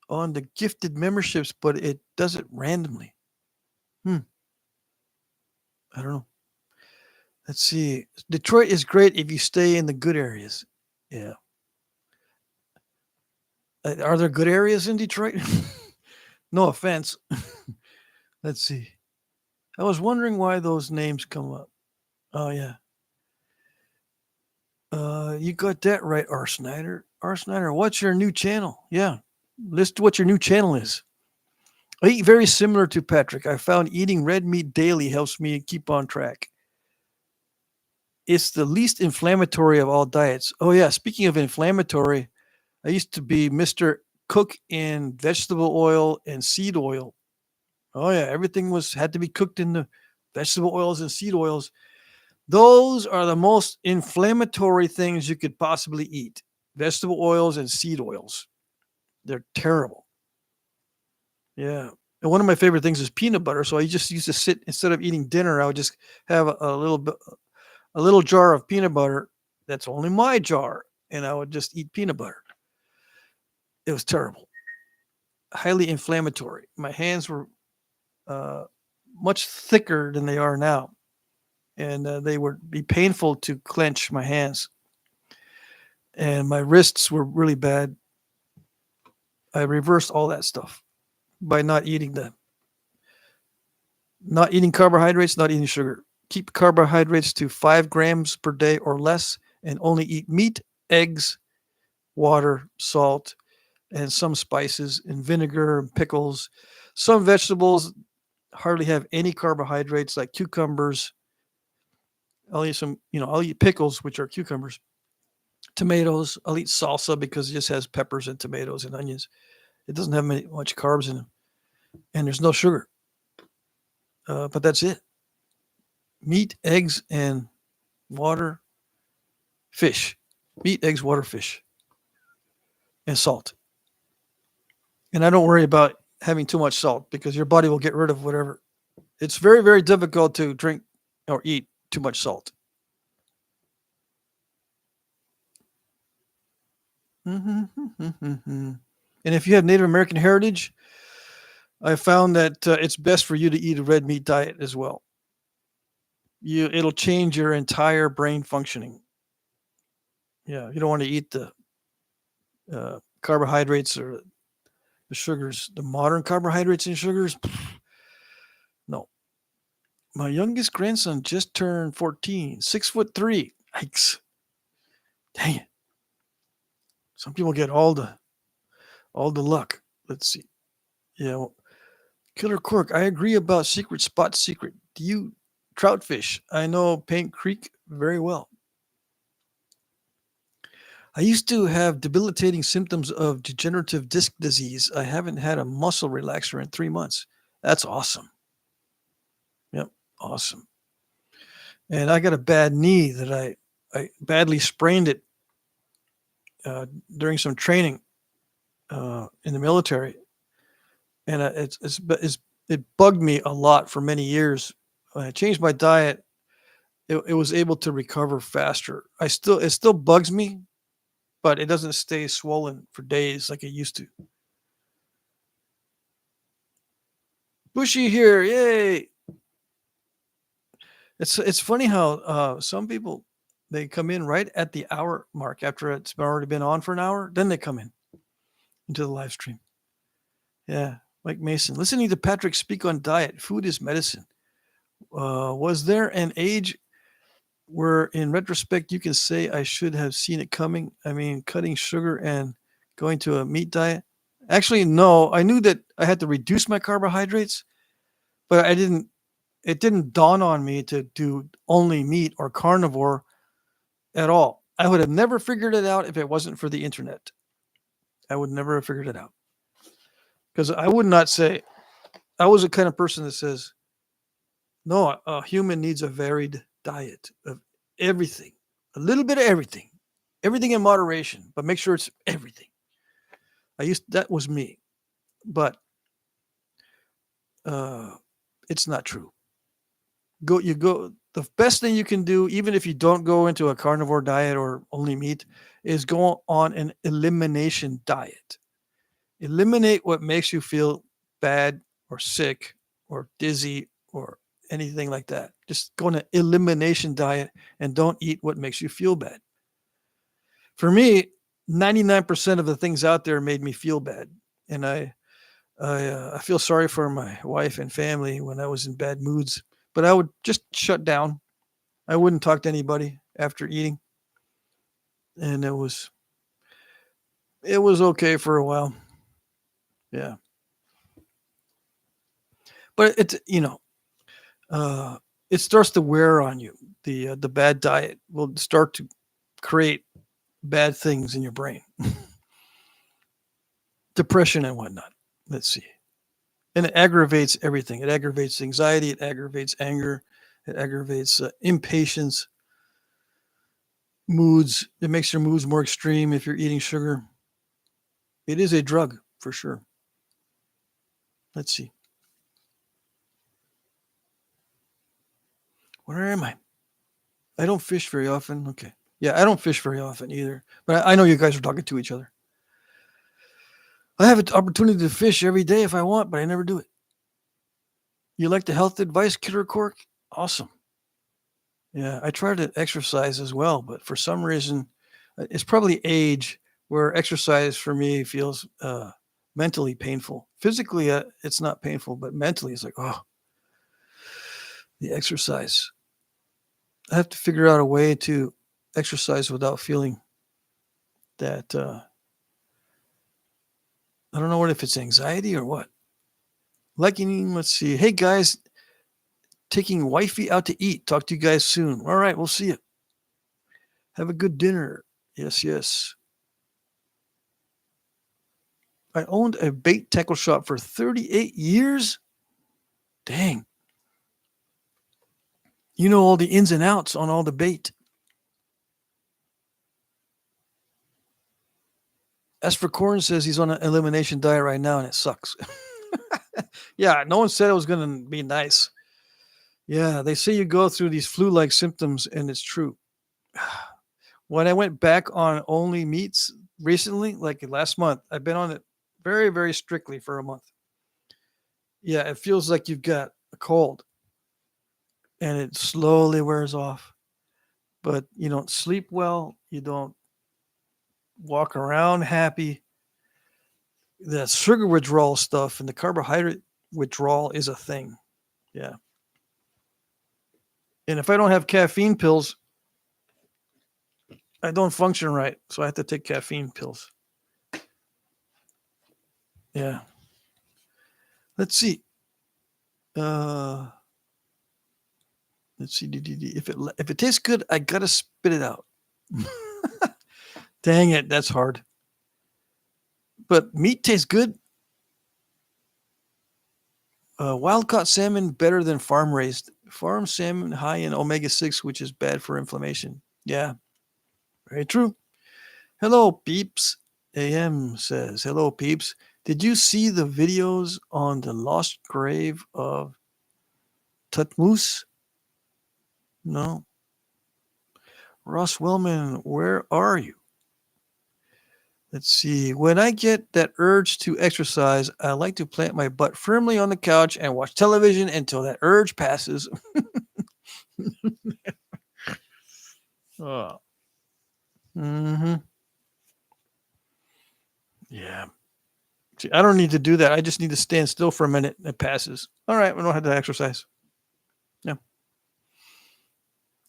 on the gifted memberships, but it does it randomly. I don't know. Let's see. Detroit is great if you stay in the good areas. Yeah. Are there good areas in Detroit? No offense. Let's see. I was wondering why those names come up. Oh, yeah. You got that right, R. Snyder. R. Snyder, what's your new channel? Yeah. List what your new channel is. I eat very similar to Patrick. I found eating red meat daily helps me keep on track. It's the least inflammatory of all diets. Oh, yeah. Speaking of inflammatory, I used to be Mr. Cook in vegetable oil and seed oil. Oh, yeah. Everything had to be cooked in the vegetable oils and seed oils. Those are the most inflammatory things you could possibly eat. Vegetable oils and seed oils. They're terrible. Yeah. And one of my favorite things is peanut butter. So I just used to sit, instead of eating dinner, I would just have a little jar of peanut butter. That's only my jar. And I would just eat peanut butter. It was terrible. Highly inflammatory. My hands were much thicker than they are now. And they would be painful to clench my hands. And my wrists were really bad. I reversed all that stuff by not eating carbohydrates, not eating sugar. Keep carbohydrates to 5 grams per day or less, and only eat meat, eggs, water, salt, and some spices and vinegar and pickles. Some vegetables hardly have any carbohydrates, like cucumbers. I'll eat pickles, which are cucumbers. Tomatoes, I'll eat salsa because it just has peppers and tomatoes and onions. It doesn't have much carbs in them. And there's no sugar. But that's it. Meat, eggs, and water, fish. Meat, eggs, water, fish, and salt. And I don't worry about having too much salt because your body will get rid of whatever. It's very, very difficult to drink or eat too much salt. And if you have Native American heritage, I found that it's best for you to eat a red meat diet as well. It'll change your entire brain functioning. Yeah, you don't want to eat the carbohydrates or the sugars, the modern carbohydrates and sugars. No. My youngest grandson just turned 14, 6'3". Yikes. Dang it. Some people get all the luck. Let's see. Yeah. Well, Killer Cork, I agree about secret spot secret. Do you trout fish? I know Paint Creek very well. I used to have debilitating symptoms of degenerative disc disease. I haven't had a muscle relaxer in 3 months. That's awesome. Yep. Awesome. And I got a bad knee that I badly sprained it during some training in the military, and it bugged me a lot for many years. When I changed my diet, it was able to recover faster. It still bugs me, but it doesn't stay swollen for days like it used to. Bushy here, yay! It's funny how some people they come in right at the hour mark after it's already been on for an hour. Then they come in into the live stream. Yeah, Mike Mason. Listening to Patrick speak on diet, food is medicine. Was there an age where, in retrospect, you can say I should have seen it coming? I mean, cutting sugar and going to a meat diet. Actually, no. I knew that I had to reduce my carbohydrates, but I didn't. It didn't dawn on me to do only meat or carnivore at all. I would have never figured it out if it wasn't for the internet. I would never have figured it out because I would not say I was the kind of person that says, no, a human needs a varied diet of everything, a little bit of everything, everything in moderation, but make sure it's everything. That was me, but uh, it's not true. The best thing you can do, even if you don't go into a carnivore diet or only meat, is go on an elimination diet. Eliminate what makes you feel bad or sick or dizzy or anything like that. Just go on an elimination diet and don't eat what makes you feel bad. For me, 99% of the things out there made me feel bad. And I feel sorry for my wife and family when I was in bad moods, but I would just shut down. I wouldn't talk to anybody after eating. And it was okay for a while. Yeah. But uh, it starts to wear on you. The bad diet will start to create bad things in your brain, depression and whatnot. Let's see, and it aggravates everything. It aggravates anxiety. It aggravates anger. It aggravates impatience, moods. It makes your moods more extreme if you're eating sugar. It is a drug for sure. Let's see. Where am I? I don't fish very often. Okay. Yeah, I don't fish very often either. But I know you guys are talking to each other. I have an opportunity to fish every day if I want, but I never do it. You like the health advice, Killer Cork? Awesome. Yeah, I try to exercise as well, but for some reason, it's probably age where exercise for me feels mentally painful. Physically, it's not painful, but mentally, it's like, oh, the exercise. I have to figure out a way to exercise without feeling that. I don't know what if it's anxiety or what. Liking, let's see. Hey guys, taking wifey out to eat. Talk to you guys soon. All right, we'll see you. Have a good dinner. Yes, yes. I owned a bait tackle shop for 38 years. Dang. You know all the ins and outs on all the bait. As for Corn says he's on an elimination diet right now and it sucks. Yeah, no one said it was going to be nice. Yeah, they say you go through these flu-like symptoms and it's true. When I went back on only meats recently, like last month, I've been on it very, very strictly for a month. Yeah, it feels like you've got a cold and it slowly wears off. But you don't sleep well. You don't walk around happy. The sugar withdrawal stuff and the carbohydrate withdrawal is a thing. Yeah. And if I don't have caffeine pills, I don't function right. So I have to take caffeine pills. Yeah. Let's see. Let's see. If it tastes good, I gotta spit it out. Dang it, that's hard. But meat tastes good. Wild caught salmon better than farm raised. Farm salmon high in omega-6, which is bad for inflammation. Yeah, very true. Hello, peeps. AM says, hello, peeps. Did you see the videos on the lost grave of Tutmoose? No. Ross Wellman, where are you? Let's see. When I get that urge to exercise, I like to plant my butt firmly on the couch and watch television until that urge passes. Oh. Mm-hmm. Yeah. See, I don't need to do that. I just need to stand still for a minute and it passes. All right, we don't have to exercise. Yeah.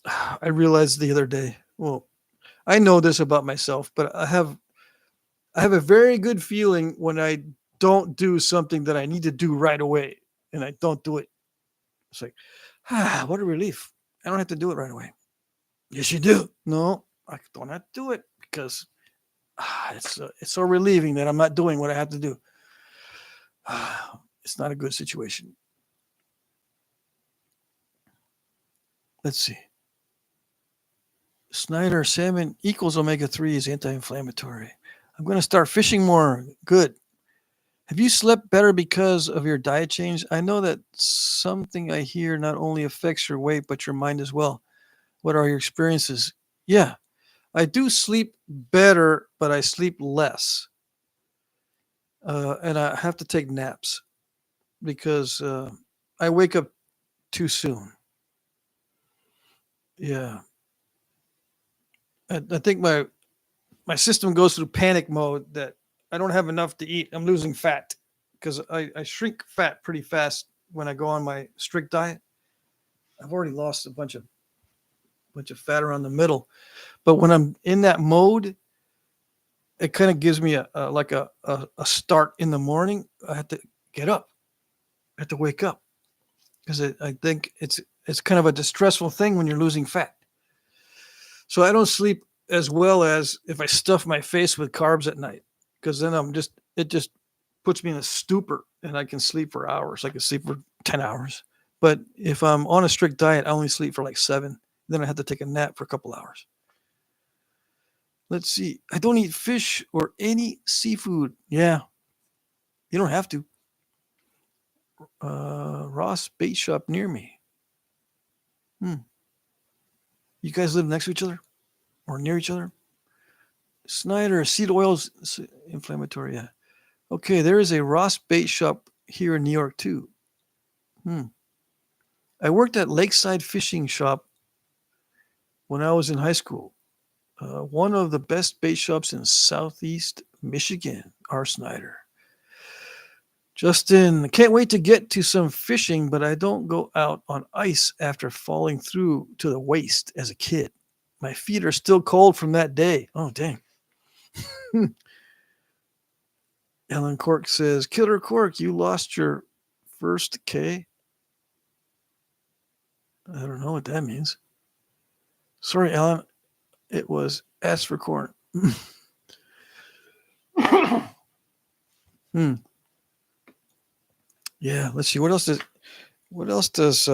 I realized the other day. Well, I know this about myself, but I have a very good feeling when I don't do something that I need to do right away and I don't do it. It's like, what a relief. I don't have to do it right away. Yes, you do. No, I don't have to do it because it's so relieving that I'm not doing what I have to do. It's not a good situation. Let's see. Snyder salmon equals omega-3 is anti-inflammatory. I'm going to start fishing more. Good. Have you slept better because of your diet change? I know that something I hear not only affects your weight, but your mind as well. What are your experiences? Yeah, I do sleep better, but I sleep less. And I have to take naps because I wake up too soon. Yeah. I think my system goes through panic mode that I don't have enough to eat. I'm losing fat because I shrink fat pretty fast when I go on my strict diet. I've already lost a bunch of fat around the middle, but when I'm in that mode, it kind of gives me a start in the morning. I have to get up. I have to wake up because I think it's kind of a distressful thing when you're losing fat. So I don't sleep as well as if I stuff my face with carbs at night because then it just puts me in a stupor and I can sleep for hours. I can sleep for 10 hours. But if I'm on a strict diet, I only sleep for like 7. Then I have to take a nap for a couple hours. Let's see. I don't eat fish or any seafood. Yeah, you don't have to. Ross bait shop near me. You guys live next to each other or near each other? Snyder, seed oils, inflammatory. Yeah. Okay, there is a Ross bait shop here in New York too. I worked at Lakeside Fishing Shop when I was in high school. One of the best bait shops in Southeast Michigan. R. Snyder. Justin, can't wait to get to some fishing, but I don't go out on ice after falling through to the waist as a kid. My feet are still cold from that day. Oh, dang. Ellen Cork says, Killer Cork, you lost your first K? I don't know what that means. Sorry, Ellen. It was S for corn. Yeah, let's see. What else does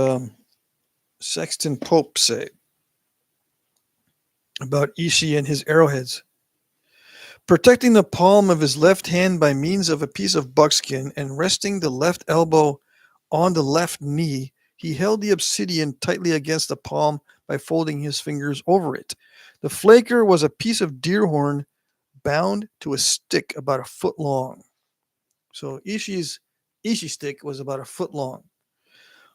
Sexton Pope say about Ishii and his arrowheads? Protecting the palm of his left hand by means of a piece of buckskin and resting the left elbow on the left knee, he held the obsidian tightly against the palm by folding his fingers over it. The flaker was a piece of deer horn bound to a stick about a foot long. So Ishii's Ishii stick was about a foot long.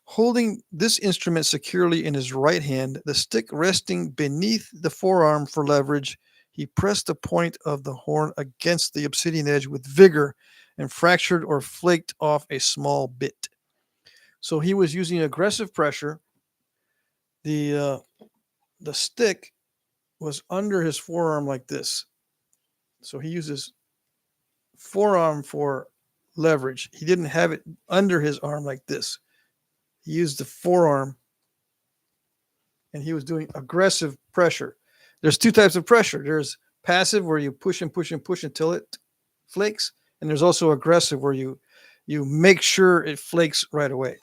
Holding this instrument securely in his right hand, the stick resting beneath the forearm for leverage, he pressed the point of the horn against the obsidian edge with vigor and fractured or flaked off a small bit. So he was using aggressive pressure The stick was under his forearm like this. So he uses forearm for leverage. He didn't have it under his arm like this. He used the forearm and he was doing aggressive pressure. There's two types of pressure. There's passive where you push and push and push until it flakes, and there's also aggressive where you make sure it flakes right away.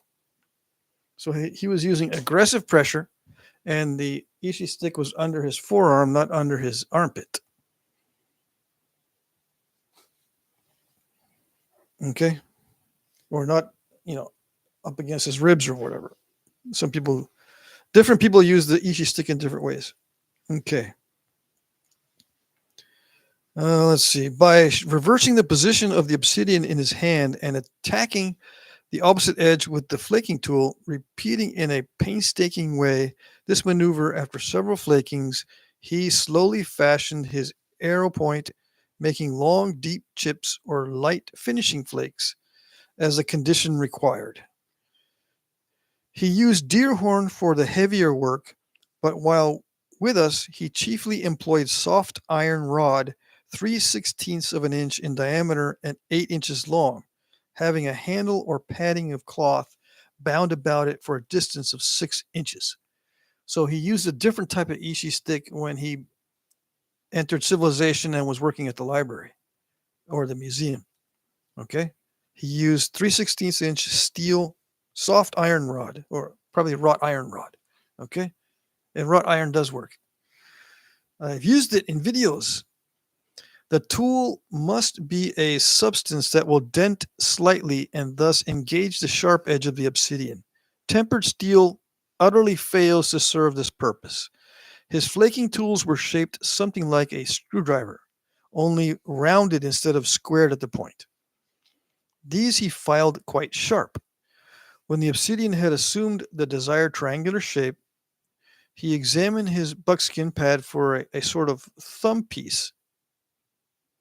So he was using aggressive pressure, and the ishi stick was under his forearm, not under his armpit. Okay, or not, up against his ribs or whatever. Different people use the ishi stick in different ways. Okay. Let's see. By reversing the position of the obsidian in his hand and attacking the opposite edge with the flaking tool, repeating in a painstaking way this maneuver after several flakings, he slowly fashioned his arrow point, making long, deep chips or light finishing flakes as the condition required. He used deer horn for the heavier work, but while with us, he chiefly employed soft iron rod 3/16 of an inch in diameter and 8 inches long, having a handle or padding of cloth bound about it for a distance of 6 inches. So he used a different type of ishi stick when he entered civilization and was working at the library or the museum. Okay? He used 3/16 inch steel soft iron rod, or probably wrought iron rod. Okay? And wrought iron does work. I've used it in videos. The tool must be a substance that will dent slightly and thus engage the sharp edge of the obsidian. Tempered steel utterly fails to serve this purpose. His flaking tools were shaped something like a screwdriver, only rounded instead of squared at the point. These he filed quite sharp. When the obsidian had assumed the desired triangular shape, he examined his buckskin pad for a sort of thumb piece.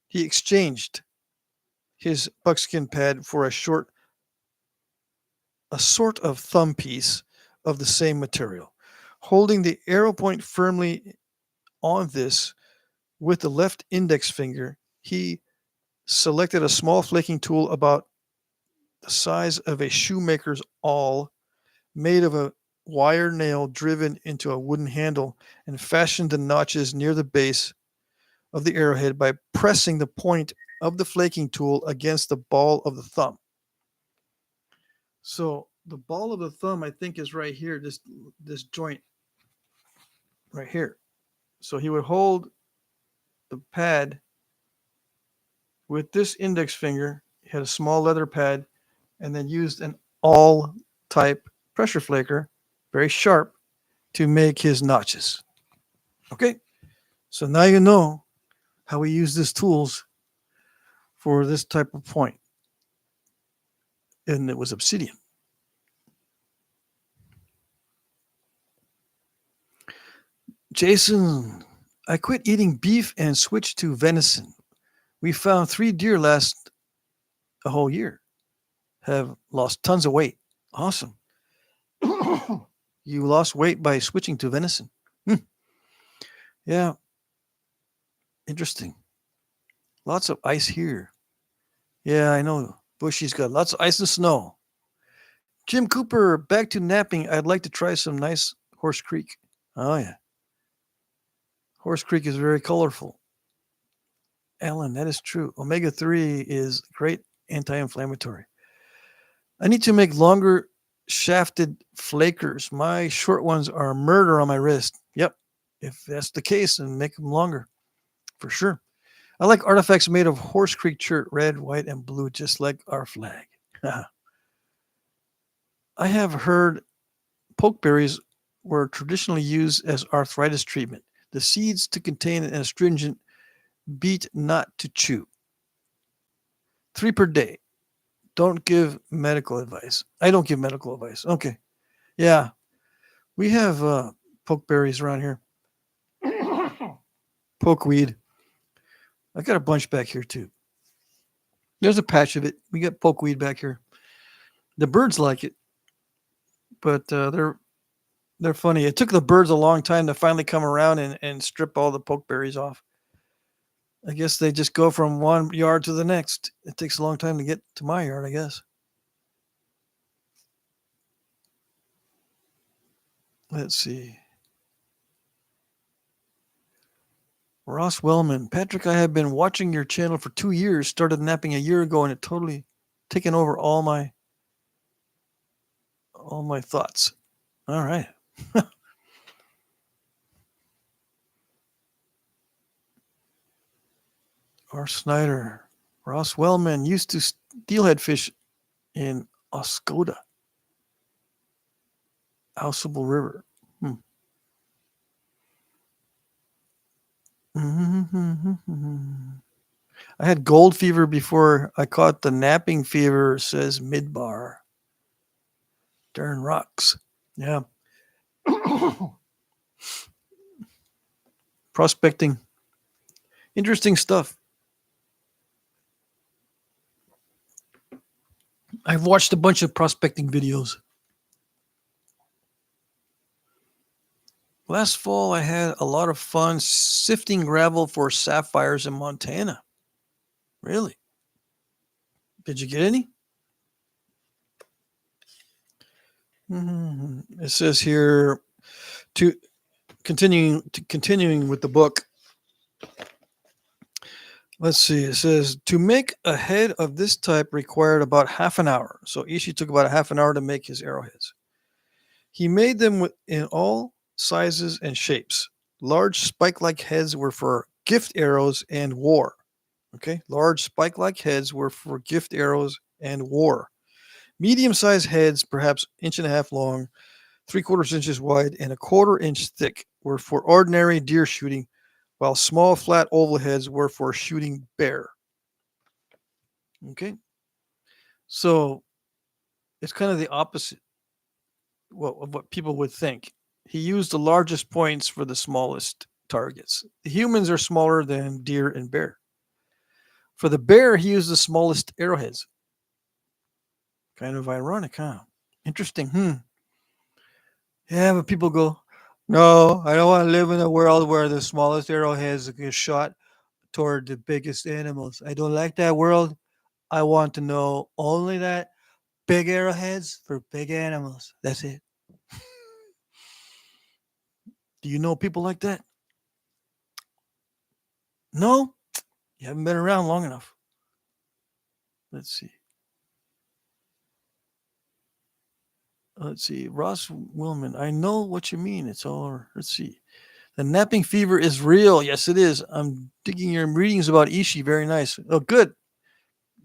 He exchanged his buckskin pad for a sort of thumb piece of the same material. Holding the arrow point firmly on this with the left index finger, he selected a small flaking tool about the size of a shoemaker's awl, made of a wire nail driven into a wooden handle, and fashioned the notches near the base of the arrowhead by pressing the point of the flaking tool against the ball of the thumb. So the ball of the thumb, I think, is right here, this joint right here. So he would hold the pad with this index finger. He had a small leather pad, and then used an awl type pressure flaker, very sharp, to make his notches. Okay, so now you know how we use these tools for this type of point. And it was obsidian. Jason, I quit eating beef and switched to venison. We found 3 deer last a whole year. Have lost tons of weight. Awesome. You lost weight by switching to venison. Yeah. Interesting. Lots of ice here. Yeah, I know. Bushy's got lots of ice and snow. Jim Cooper, back to napping. I'd like to try some nice Horse Creek. Oh, yeah. Horse Creek is very colorful. Alan, that is true. Omega-3 is great anti-inflammatory. I need to make longer shafted flakers. My short ones are murder on my wrist. Yep. If that's the case, then make them longer. For sure. I like artifacts made of Horse Creek chert, red, white, and blue, just like our flag. I have heard pokeberries were traditionally used as arthritis treatment. The seeds to contain an astringent beet not to chew. 3 per day. Don't give medical advice. I don't give medical advice. Okay. Yeah. We have pokeberries around here. Pokeweed. I got a bunch back here too. There's a patch of it. We got pokeweed back here. The birds like it, but they're They're funny. It took the birds a long time to finally come around and strip all the pokeberries off. I guess they just go from one yard to the next. It takes a long time to get to my yard, I guess. Let's see. Ross Wellman. Patrick, I have been watching your channel for 2 years. Started napping a year ago and it totally taken over all my thoughts. All right. R. Snyder. Ross Wellman used to steelhead fish in Oscoda, Ausable River. I had gold fever before I caught the napping fever, says Midbar. Darn rocks. Yeah. Prospecting. Interesting stuff. I've watched a bunch of prospecting videos. Last fall, I had a lot of fun sifting gravel for sapphires in Montana. Really? Did you get any? It says here to continuing with the book. Let's see. It says to make a head of this type required about half an hour. So Ishii took about a half an hour to make his arrowheads. He made them in all sizes and shapes. Large spike-like heads were for gift arrows and war. Okay, large spike-like heads were for gift arrows and war. Medium-sized heads, perhaps 1.5 inches long, 3/4 inches wide, and 1/4 inch thick, were for ordinary deer shooting, while small flat oval heads were for shooting bear. Okay, so it's kind of the opposite of what people would think. He used the largest points for the smallest targets. The humans are smaller than deer and bear. For the bear, he used the smallest arrowheads. Kind of ironic, huh? Interesting. Yeah, but people go, no, I don't want to live in a world where the smallest arrowheads get shot toward the biggest animals. I don't like that world. I want to know only that big arrowheads for big animals. That's it. Do you know people like that? No? You haven't been around long enough. Let's see. Ross Willman. I know what you mean. It's all. Let's see. The napping fever is real. Yes, it is. I'm digging your readings about Ishii. Very nice. Oh, good.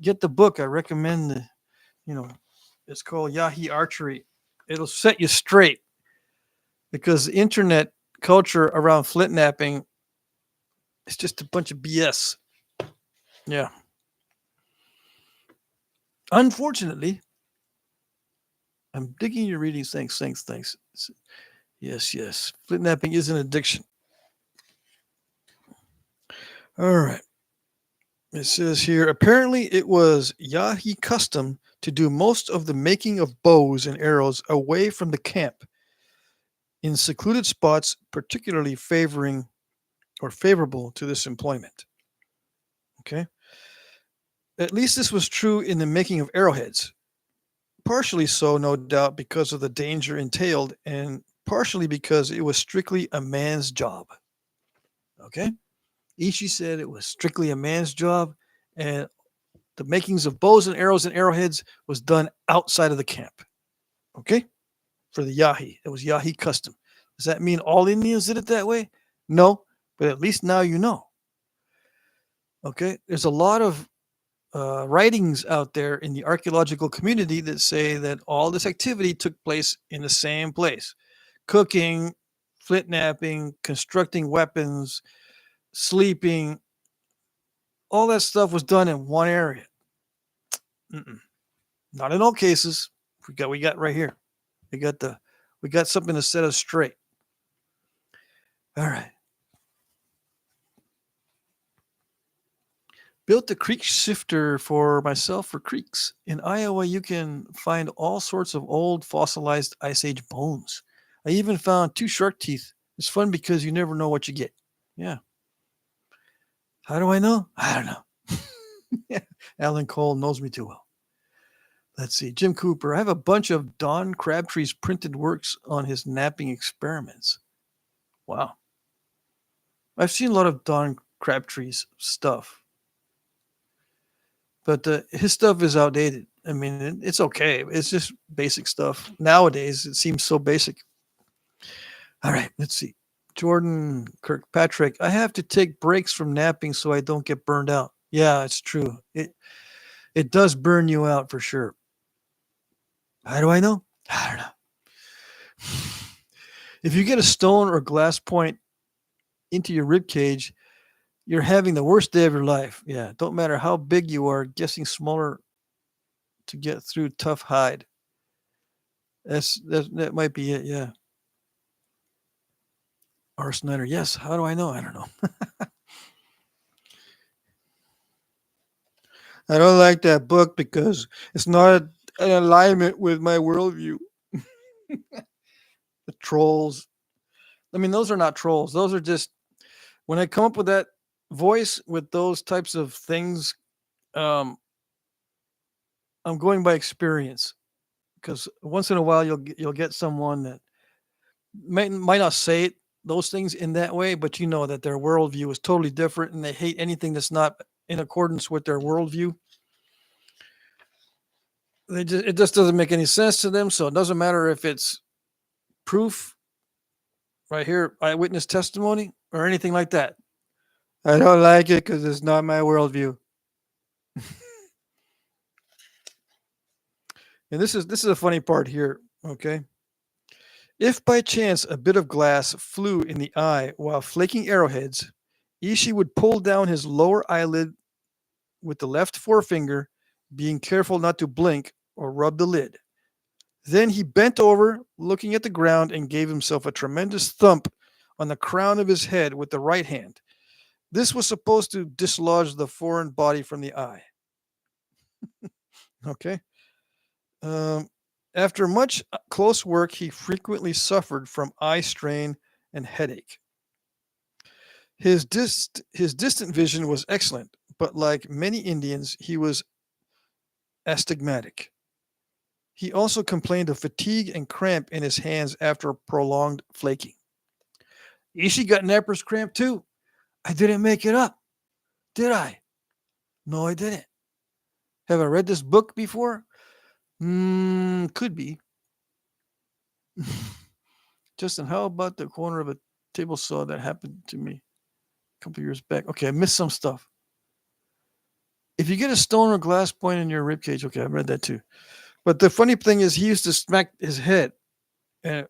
Get the book. I recommend it's called Yahi Archery. It'll set you straight because the internet culture around Flintknapping is just a bunch of BS. Yeah. Unfortunately, I'm digging your readings. Thanks. Yes. Flintknapping is an addiction. All right. It says here, apparently it was Yahi custom to do most of the making of bows and arrows away from the camp in secluded spots, particularly favorable to this employment. Okay. At least this was true in the making of arrowheads. Partially so, no doubt, because of the danger entailed, and partially because it was strictly a man's job. Okay. Ishii said it was strictly a man's job, and the makings of bows and arrows and arrowheads was done outside of the camp. Okay? For the Yahi. It was Yahi custom. Does that mean all Indians did it that way? No, but at least now you know. Okay? There's a lot of writings out there in the archaeological community that say that all this activity took place in the same place. Cooking, flint napping, constructing weapons, sleeping, all that stuff was done in one area. Not in all cases. We got right here. We got something to set us straight. All right. Built a creek shifter for myself for creeks. In Iowa, you can find all sorts of old fossilized Ice Age bones. I even found 2 shark teeth. It's fun because you never know what you get. Yeah. How do I know? I don't know. Yeah. Alan Cole knows me too well. Let's see. Jim Cooper. I have a bunch of Don Crabtree's printed works on his napping experiments. Wow. I've seen a lot of Don Crabtree's stuff, but his stuff is outdated. I mean, it's okay. It's just basic stuff. Nowadays, it seems so basic. All right, let's see. Jordan Kirkpatrick. I have to take breaks from napping so I don't get burned out. Yeah, it's true. It does burn you out for sure. How do I know? I don't know. If you get a stone or glass point into your rib cage, you're having the worst day of your life. Yeah, don't matter how big you are, guessing smaller to get through tough hide. That might be it. Yeah. R. Snyder. Yes. How do I know? I don't know. I don't like that book because it's not in alignment with my worldview. The trolls. I mean, those are not trolls. Those are just when I come up with that voice with those types of things. Um, I'm going by experience because once in a while you'll get someone that might not say it those things in that way, but you know that their worldview is totally different and they hate anything that's not in accordance with their worldview. It just doesn't make any sense to them. So it doesn't matter if it's proof right here, eyewitness testimony or anything like that. I don't like it because it's not my worldview. And this is a funny part here. Okay. If by chance a bit of glass flew in the eye while flaking arrowheads, Ishi would pull down his lower eyelid with the left forefinger, being careful not to blink or rub the lid. Then he bent over, looking at the ground, and gave himself a tremendous thump on the crown of his head with the right hand. This was supposed to dislodge the foreign body from the eye. Okay. Um, After much close work, he frequently suffered from eye strain and headache. His distant vision was excellent, but like many Indians, he was astigmatic. He also complained of fatigue and cramp in his hands after prolonged flaking. Ishi got napper's cramp too. I didn't make it up, did I? No, I didn't. Have I read this book before? Could be. Justin, how about the corner of a table saw that happened to me a couple years back? Okay, I missed some stuff. If you get a stone or glass point in your rib cage, okay, I read that too. But the funny thing is, he used to smack his head and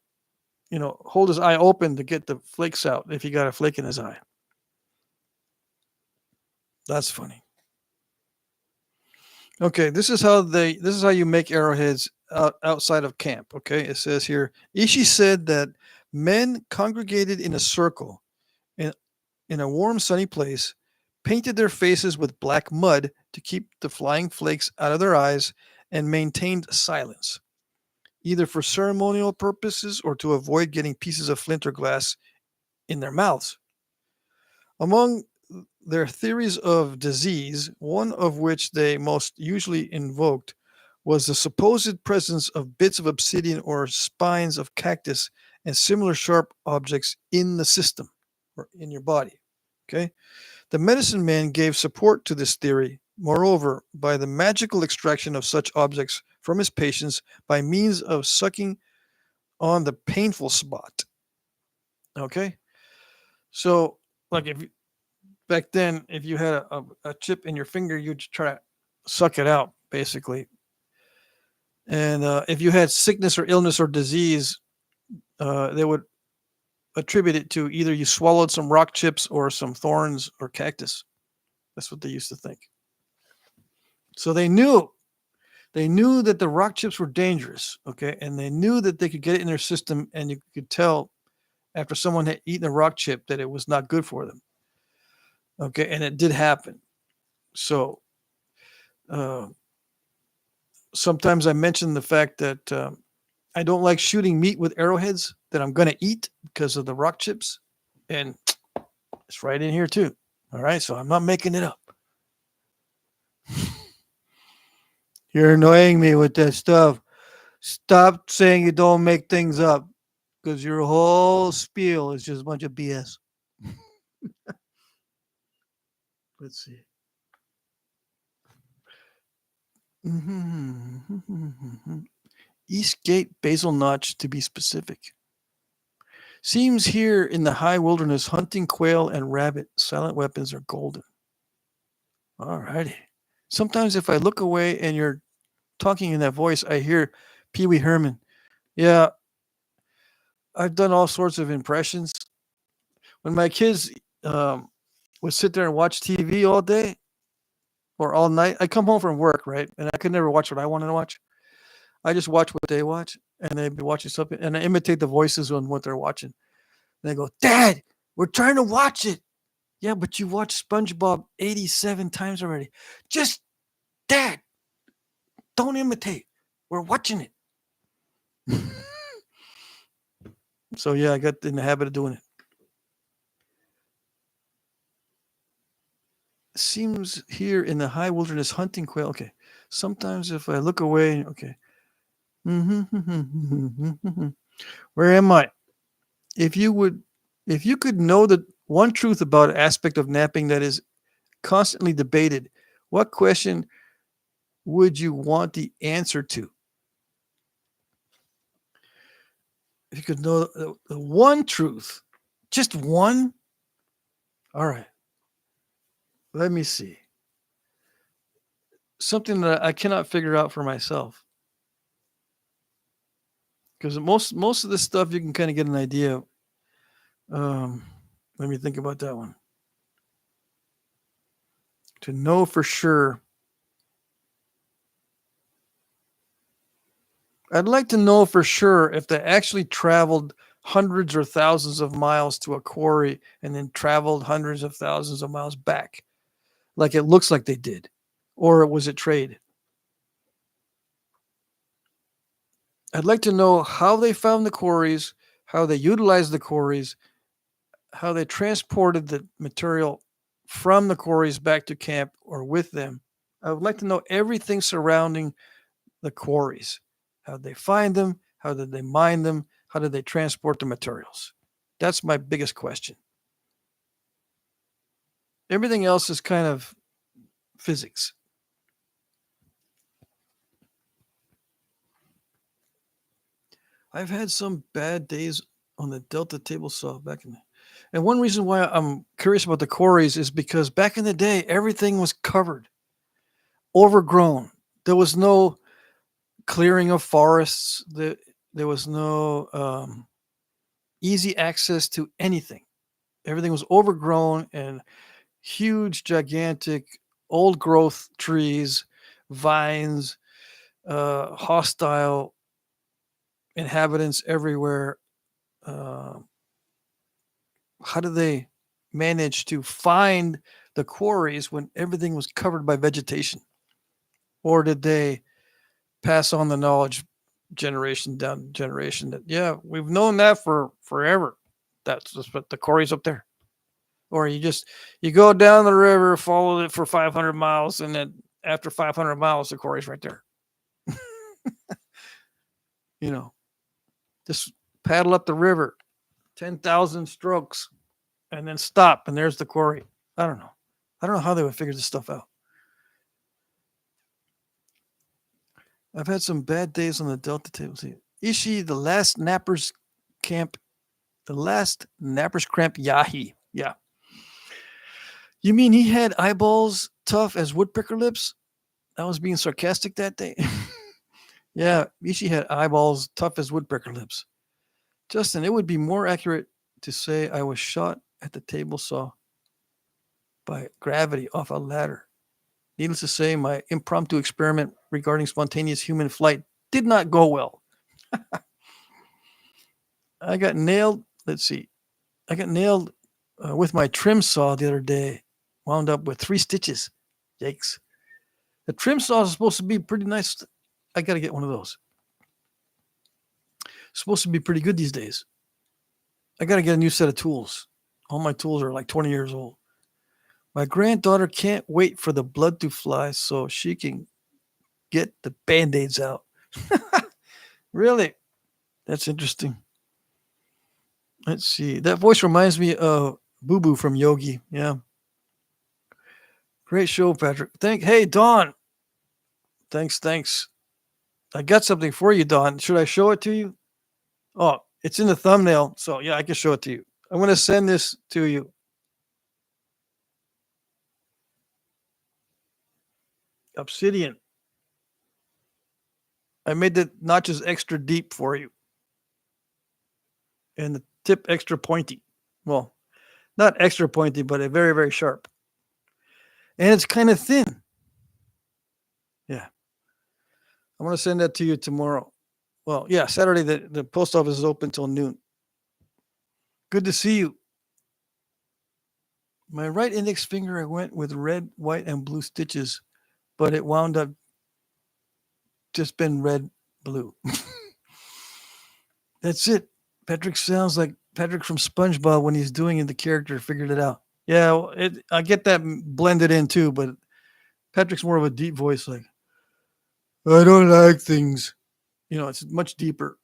hold his eye open to get the flakes out if he got a flake in his eye. That's funny. Okay, this is how you make arrowheads outside of camp. Okay, it says here, Ishi said that men congregated in a circle in a warm, sunny place, painted their faces with black mud to keep the flying flakes out of their eyes, and maintained silence, either for ceremonial purposes or to avoid getting pieces of flint or glass in their mouths. Among their theories of disease, one of which they most usually invoked was the supposed presence of bits of obsidian or spines of cactus and similar sharp objects in the system or in your body. Okay. The medicine man gave support to this theory, moreover, by the magical extraction of such objects from his patients by means of sucking on the painful spot. Okay. So, like if back then, if you had a chip in your finger, you'd try to suck it out, basically. And if you had sickness or illness or disease, they would attribute it to either you swallowed some rock chips or some thorns or cactus. That's what they used to think. So they knew that the rock chips were dangerous, okay, and they knew that they could get it in their system, and you could tell after someone had eaten a rock chip that it was not good for them. Okay, and it did happen. So uh, sometimes I mention the fact that I don't like shooting meat with arrowheads that I'm going to eat because of the rock chips. And it's right in here too. All right. So I'm not making it up. You're annoying me with that stuff. Stop saying you don't make things up because your whole spiel is just a bunch of BS. Let's see. Eastgate Basil Notch to be specific. Seems here in the high wilderness, hunting quail and rabbit, silent weapons are golden. All righty. Sometimes if I look away and you're talking in that voice, I hear Pee Wee Herman. Yeah, I've done all sorts of impressions. When my kids would sit there and watch TV all day or all night, I come home from work, right? And I could never watch what I wanted to watch. I just watch what they watch, and they'd be watching something, and I imitate the voices on what they're watching. And they go, Dad, we're trying to watch it. Yeah, but you watched SpongeBob 87 times already. Just, Dad, don't imitate. We're watching it. So, yeah, I got in the habit of doing it. Seems here in the high wilderness hunting quail. Okay. Sometimes if I look away, okay. Where am I? If you could know the one truth about an aspect of napping that is constantly debated, what question would you want the answer to? If you could know the one truth, just one. All right. Let me see. Something that I cannot figure out for myself. Because most of this stuff you can kind of get an idea. Let me think about that one. To know for sure. I'd like to know for sure if they actually traveled hundreds or thousands of miles to a quarry and then traveled hundreds of thousands of miles back, like it looks like they did, or was it trade? I'd like to know how they found the quarries, how they utilized the quarries, how they transported the material from the quarries back to camp or with them. I would like to know everything surrounding the quarries. How did they find them? How did they mine them? How did they transport the materials? That's my biggest question. Everything else is kind of physics. I've had some bad days on the Delta table saw back in the, and one reason why I'm curious about the quarries is because back in the day, everything was covered, overgrown. There was no clearing of forests. There was no easy access to anything. Everything was overgrown and huge, gigantic, old growth trees, vines, hostile inhabitants everywhere. How do they manage to find the quarries when everything was covered by vegetation? Or did they pass on the knowledge generation down generation that, yeah, we've known that for forever? That's just what the quarries up there. Or you go down the river, follow it for 500 miles, and then after 500 miles, the quarry's right there. Just paddle up the river, 10,000 strokes, and then stop, and there's the quarry. I don't know how they would figure this stuff out. I've had some bad days on the Delta table. See, Ishi, the last nappers camp Yahi. Yeah. You mean he had eyeballs tough as woodpecker lips? I was being sarcastic that day. Yeah, Ishi had eyeballs tough as woodpecker lips. Justin, it would be more accurate to say I was shot at the table saw by gravity off a ladder. Needless to say, my impromptu experiment regarding spontaneous human flight did not go well. I got nailed. Let's see. I got nailed with my trim saw the other day. Wound up with 3 stitches. Yikes. The trim saw is supposed to be pretty nice. I got to get one of those. supposed to be pretty good these days. I got to get a new set of tools. All my tools are like 20 years old. My granddaughter can't wait for the blood to fly so she can get the Band-Aids out. Really? That's interesting. Let's see. That voice reminds me of Boo Boo from Yogi. Yeah. Great show, Patrick. Hey, Dawn. Thanks. I got something for you, Dawn. Should I show it to you? Oh, it's in the thumbnail. So, yeah, I can show it to you. I'm going to send this to you. Obsidian. I made the notches extra deep for you. And the tip extra pointy. Well, not extra pointy, but a very, very sharp. And it's kind of thin. Yeah. I'm going to send that to you tomorrow. Well, yeah, Saturday, the post office is open till noon. Good to see you. My right index finger, I went with red, white, and blue stitches, but it wound up just been red, blue. That's it. Patrick sounds like Patrick from SpongeBob when he's doing the character, figured it out. Yeah, well, I get that blended in too, but Patrick's more of a deep voice, like, I don't like things. You know, it's much deeper.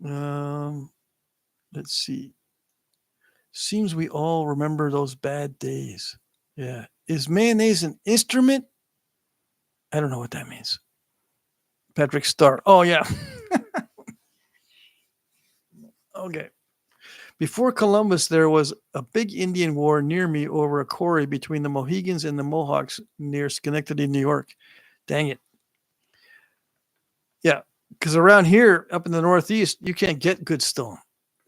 Let's see. Seems we all remember those bad days. Yeah. Is mayonnaise an instrument? I don't know what that means. Patrick Starr. Oh, yeah. Okay. Before Columbus, there was a big Indian war near me over a quarry between the Mohegans and the Mohawks near Schenectady, New York. Dang it. Yeah, because around here, up in the Northeast, you can't get good stone.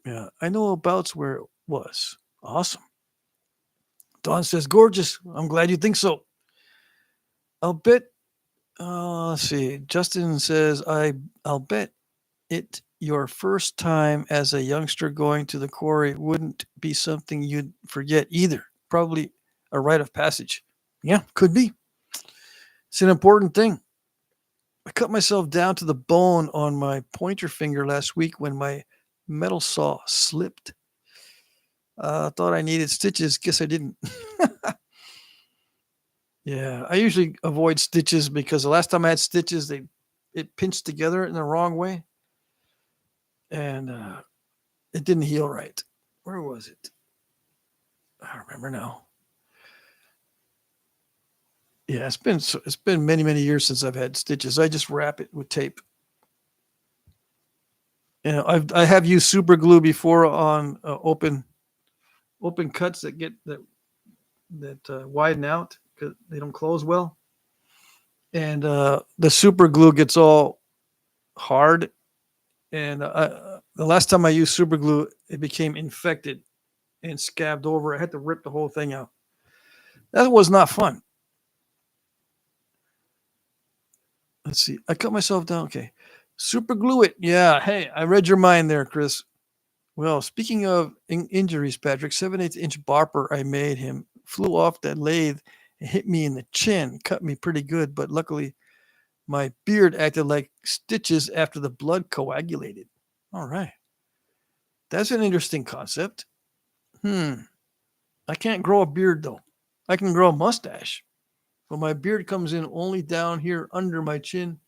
Yeah, I know about where it was. Awesome. Dawn says, gorgeous. I'm glad you think so. I'll bet. Let's see. Justin says, I'll bet it your first time as a youngster going to the quarry wouldn't be something you'd forget either. Probably a rite of passage. Yeah, could be. It's an important thing. I cut myself down to the bone on my pointer finger last week when my metal saw slipped. Thought I needed stitches. Guess I didn't. Yeah, I usually avoid stitches because the last time I had stitches, it pinched together in the wrong way. And it didn't heal right. Where was it? I remember now. Yeah, it's been many years since I've had stitches. I just wrap it with tape. You know, I have used super glue before on open cuts that widen out because they don't close well, and the super glue gets all hard. And the last time I used super glue, it became infected and scabbed over. I had to rip the whole thing out. That was not fun. Let's see. I cut myself down. Okay. Super glue it. Yeah. Hey, I read your mind there, Chris. Well, speaking of injuries, Patrick, 7/8 inch barper I made him flew off that lathe and hit me in the chin. Cut me pretty good, but luckily my beard acted like stitches after the blood coagulated. All right. That's an interesting concept. I can't grow a beard, though. I can grow a mustache, but my beard comes in only down here under my chin.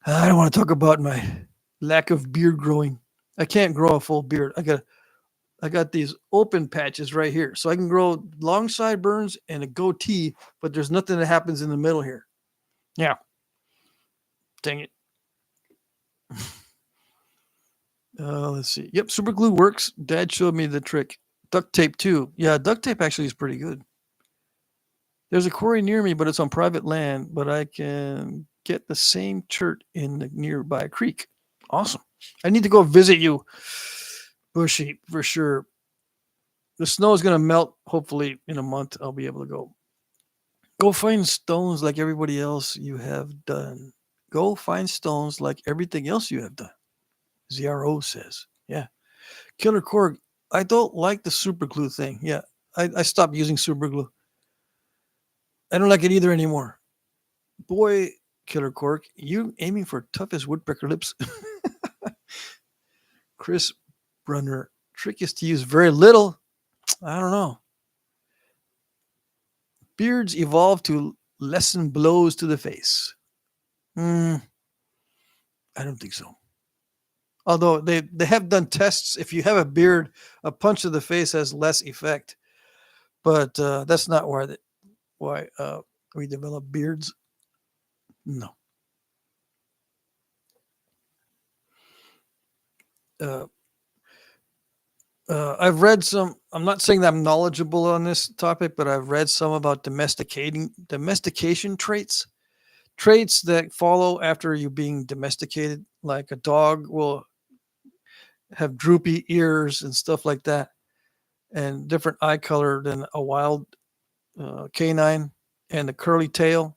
I don't want to talk about my lack of beard growing. I can't grow a full beard. I got these open patches right here. So I can grow long sideburns and a goatee, but there's nothing that happens in the middle here. Yeah. Dang it. Let's see. Yep, super glue works. Dad showed me the trick. Duct tape too. Yeah, duct tape actually is pretty good. There's a quarry near me, but it's on private land, but I can get the same chert in the nearby creek. Awesome. I need to go visit you, Bushy, for sure. The snow is going to melt, hopefully, in a month. I'll be able to go. Go find stones like everybody else you have done. Go find stones like everything else you have done. ZRO says. Yeah. Killer Korg, I don't like the super glue thing. Yeah. I stopped using super glue. I don't like it either anymore. Boy, Killer Cork. You aiming for toughest woodpecker lips? Chris Brunner. Trick is to use very little. I don't know. Beards evolve to lessen blows to the face. I don't think so. Although they have done tests. If you have a beard, a punch to the face has less effect. But that's not why we develop beards. No. I've read some. I'm not saying that I'm knowledgeable on this topic, but I've read some about domestication traits that follow after you being domesticated. Like a dog will have droopy ears and stuff like that, and different eye color than a wild canine, and the curly tail.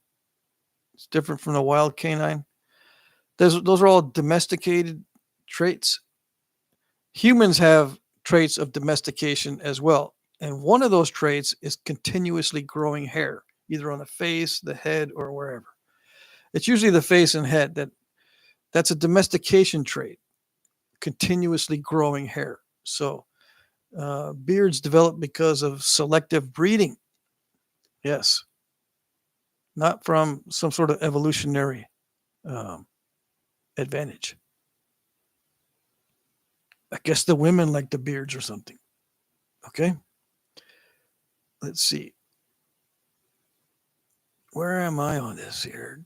It's different from the wild canine. Those are all domesticated traits. Humans have traits of domestication as well. And one of those traits is continuously growing hair, either on the face, the head, or wherever. It's usually the face and head that's a domestication trait, continuously growing hair. So beards develop because of selective breeding. Yes. Not from some sort of evolutionary advantage. I guess the women like the beards or something. Okay. Let's see. Where am I on this here?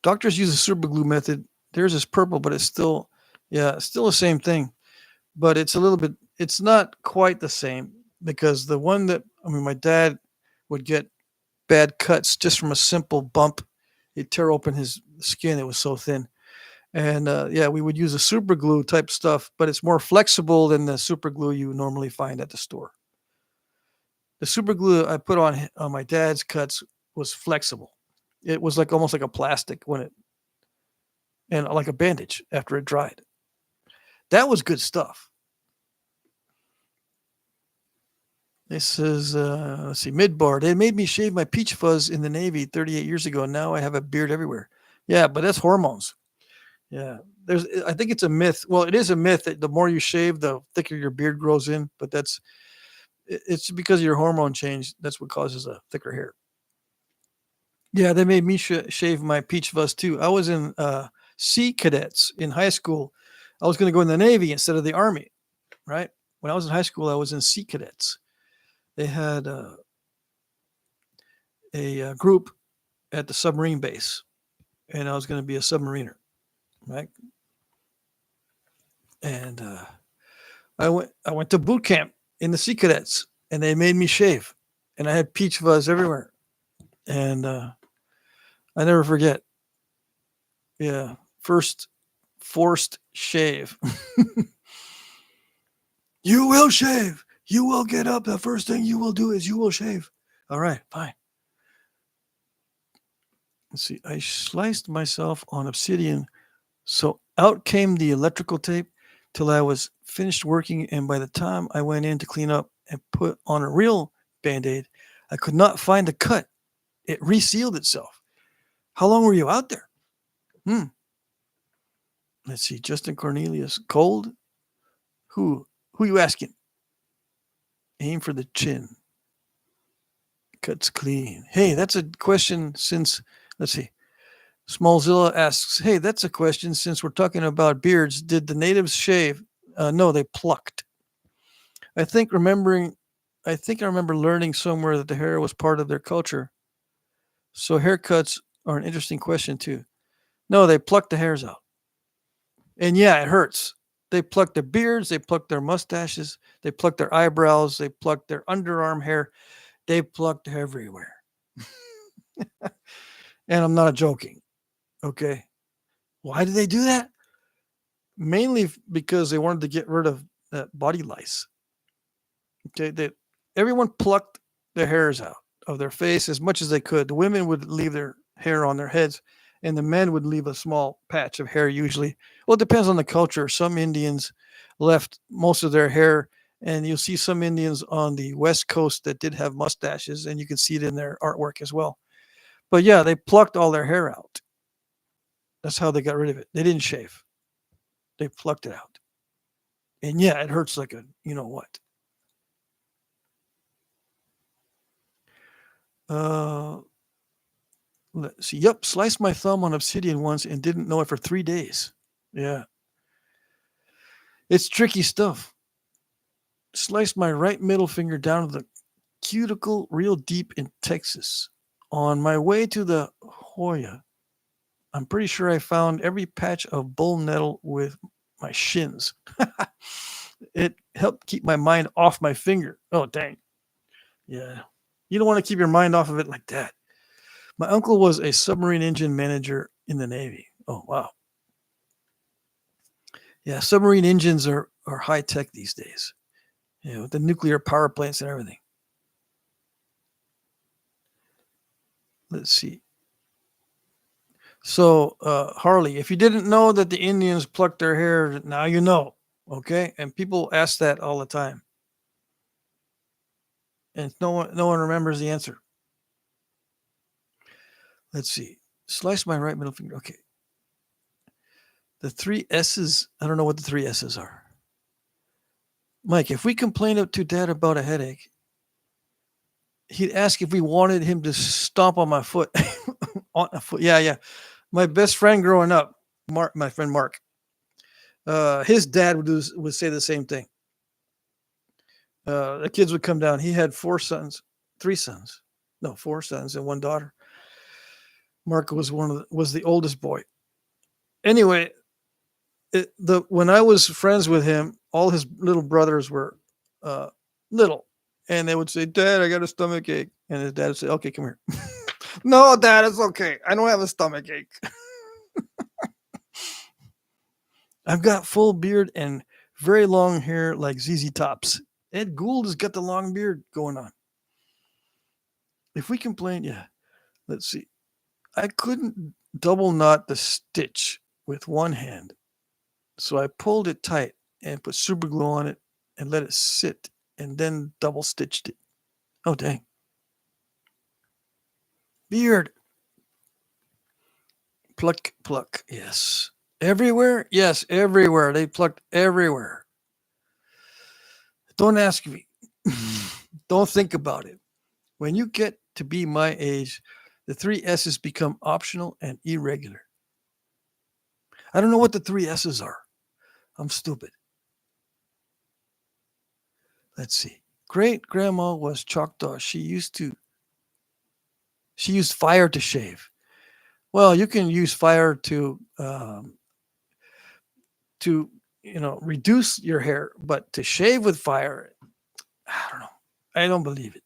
Doctors use a super glue method. Theirs is purple, but it's still the same thing. But it's not quite the same because the one my dad would get bad cuts just from a simple bump. He'd tear open his skin. It was so thin. And we would use a super glue type stuff, but it's more flexible than the super glue you normally find at the store. The super glue I put on my dad's cuts was flexible. It was almost like a plastic and like a bandage after it dried. That was good stuff. This is let's see, Midbar. They made me shave my peach fuzz in the Navy 38 years ago. Now I have a beard everywhere. Yeah, but that's hormones. Yeah, I think it's a myth. Well, it is a myth that the more you shave, the thicker your beard grows in. But it's because of your hormone change. That's what causes a thicker hair. Yeah, they made me shave my peach fuzz too. I was in Sea Cadets in high school. I was going to go in the Navy instead of the Army. Right when I was in high school, I was in Sea Cadets. They had a group at the submarine base, and I was going to be a submariner. Right. And I went to boot camp in the Sea Cadets, and they made me shave, and I had peach fuzz everywhere, and I never forget. Yeah, first forced shave. You will shave. You will get up. The first thing you will do is you will shave. All right, fine. Let's see. I sliced myself on obsidian. So out came the electrical tape till I was finished working. And by the time I went in to clean up and put on a real Band-Aid, I could not find the cut. It resealed itself. How long were you out there? Let's see. Justin Cornelius. Cold? Who you asking? Aim for the chin. Cuts clean. Hey, that's a question since, let's see. Smallzilla asks, hey, that's a question since we're talking about beards. Did the natives shave? No, they plucked. I remember learning somewhere that the hair was part of their culture. So haircuts are an interesting question too. No, they plucked the hairs out. And yeah, it hurts. They plucked their beards, they plucked their mustaches, they plucked their eyebrows, they plucked their underarm hair. They plucked everywhere. And I'm not joking. Okay. Why did they do that? Mainly because they wanted to get rid of that body lice. Okay. Everyone plucked their hairs out of their face as much as they could. The women would leave their hair on their heads, and the men would leave a small patch of hair usually. Well, it depends on the culture. Some Indians left most of their hair, and you'll see some Indians on the West Coast that did have mustaches, and you can see it in their artwork as well. But yeah, they plucked all their hair out. That's how they got rid of it. They didn't shave. They plucked it out. And yeah, it hurts like a you know what. Uh, let's see. Yep, sliced my thumb on obsidian once and didn't know it for 3 days. Yeah, it's tricky stuff. Sliced my right middle finger down to the cuticle real deep in Texas. On my way to the Hoya, I'm pretty sure I found every patch of bull nettle with my shins. It helped keep my mind off my finger. Oh, dang. Yeah. You don't want to keep your mind off of it like that. My uncle was a submarine engine manager in the Navy. Oh, wow. Yeah, submarine engines are high tech these days. Yeah, with the nuclear power plants and everything. Let's see. So, Harley, if you didn't know that the Indians plucked their hair, now you know. Okay? And people ask that all the time. And no one remembers the answer. Let's see. Slice my right middle finger. Okay. The 3 S's, I don't know what the 3 S's are. Mike, if we complained to Dad about a headache, he'd ask if we wanted him to stomp on my foot. On a foot. Yeah. My best friend growing up, Mark, my friend Mark, his dad would say the same thing. The kids would come down. He had 4 sons, 3 sons. No, 4 sons and 1 daughter. Mark was was the oldest boy. Anyway, when I was friends with him, all his little brothers were little, and they would say, "Dad, I got a stomach ache," and his dad would say, "Okay, come here." No, Dad, it's okay. I don't have a stomach ache. I've got full beard and very long hair like ZZ Tops. Ed Gould has got the long beard going on. If we complain, yeah. Let's see. I couldn't double knot the stitch with one hand, so I pulled it tight and put super glue on it and let it sit and then double stitched it. Oh, dang. Beard. Pluck, pluck. Yes. Everywhere? Yes, everywhere. They plucked everywhere. Don't ask me. Don't think about it. When you get to be my age, the 3 S's become optional and irregular. I don't know what the 3 S's are. I'm stupid. Let's see. Great grandma was Choctaw. She used fire to shave. Well, you can use fire to reduce your hair, but to shave with fire, I don't know. I don't believe it.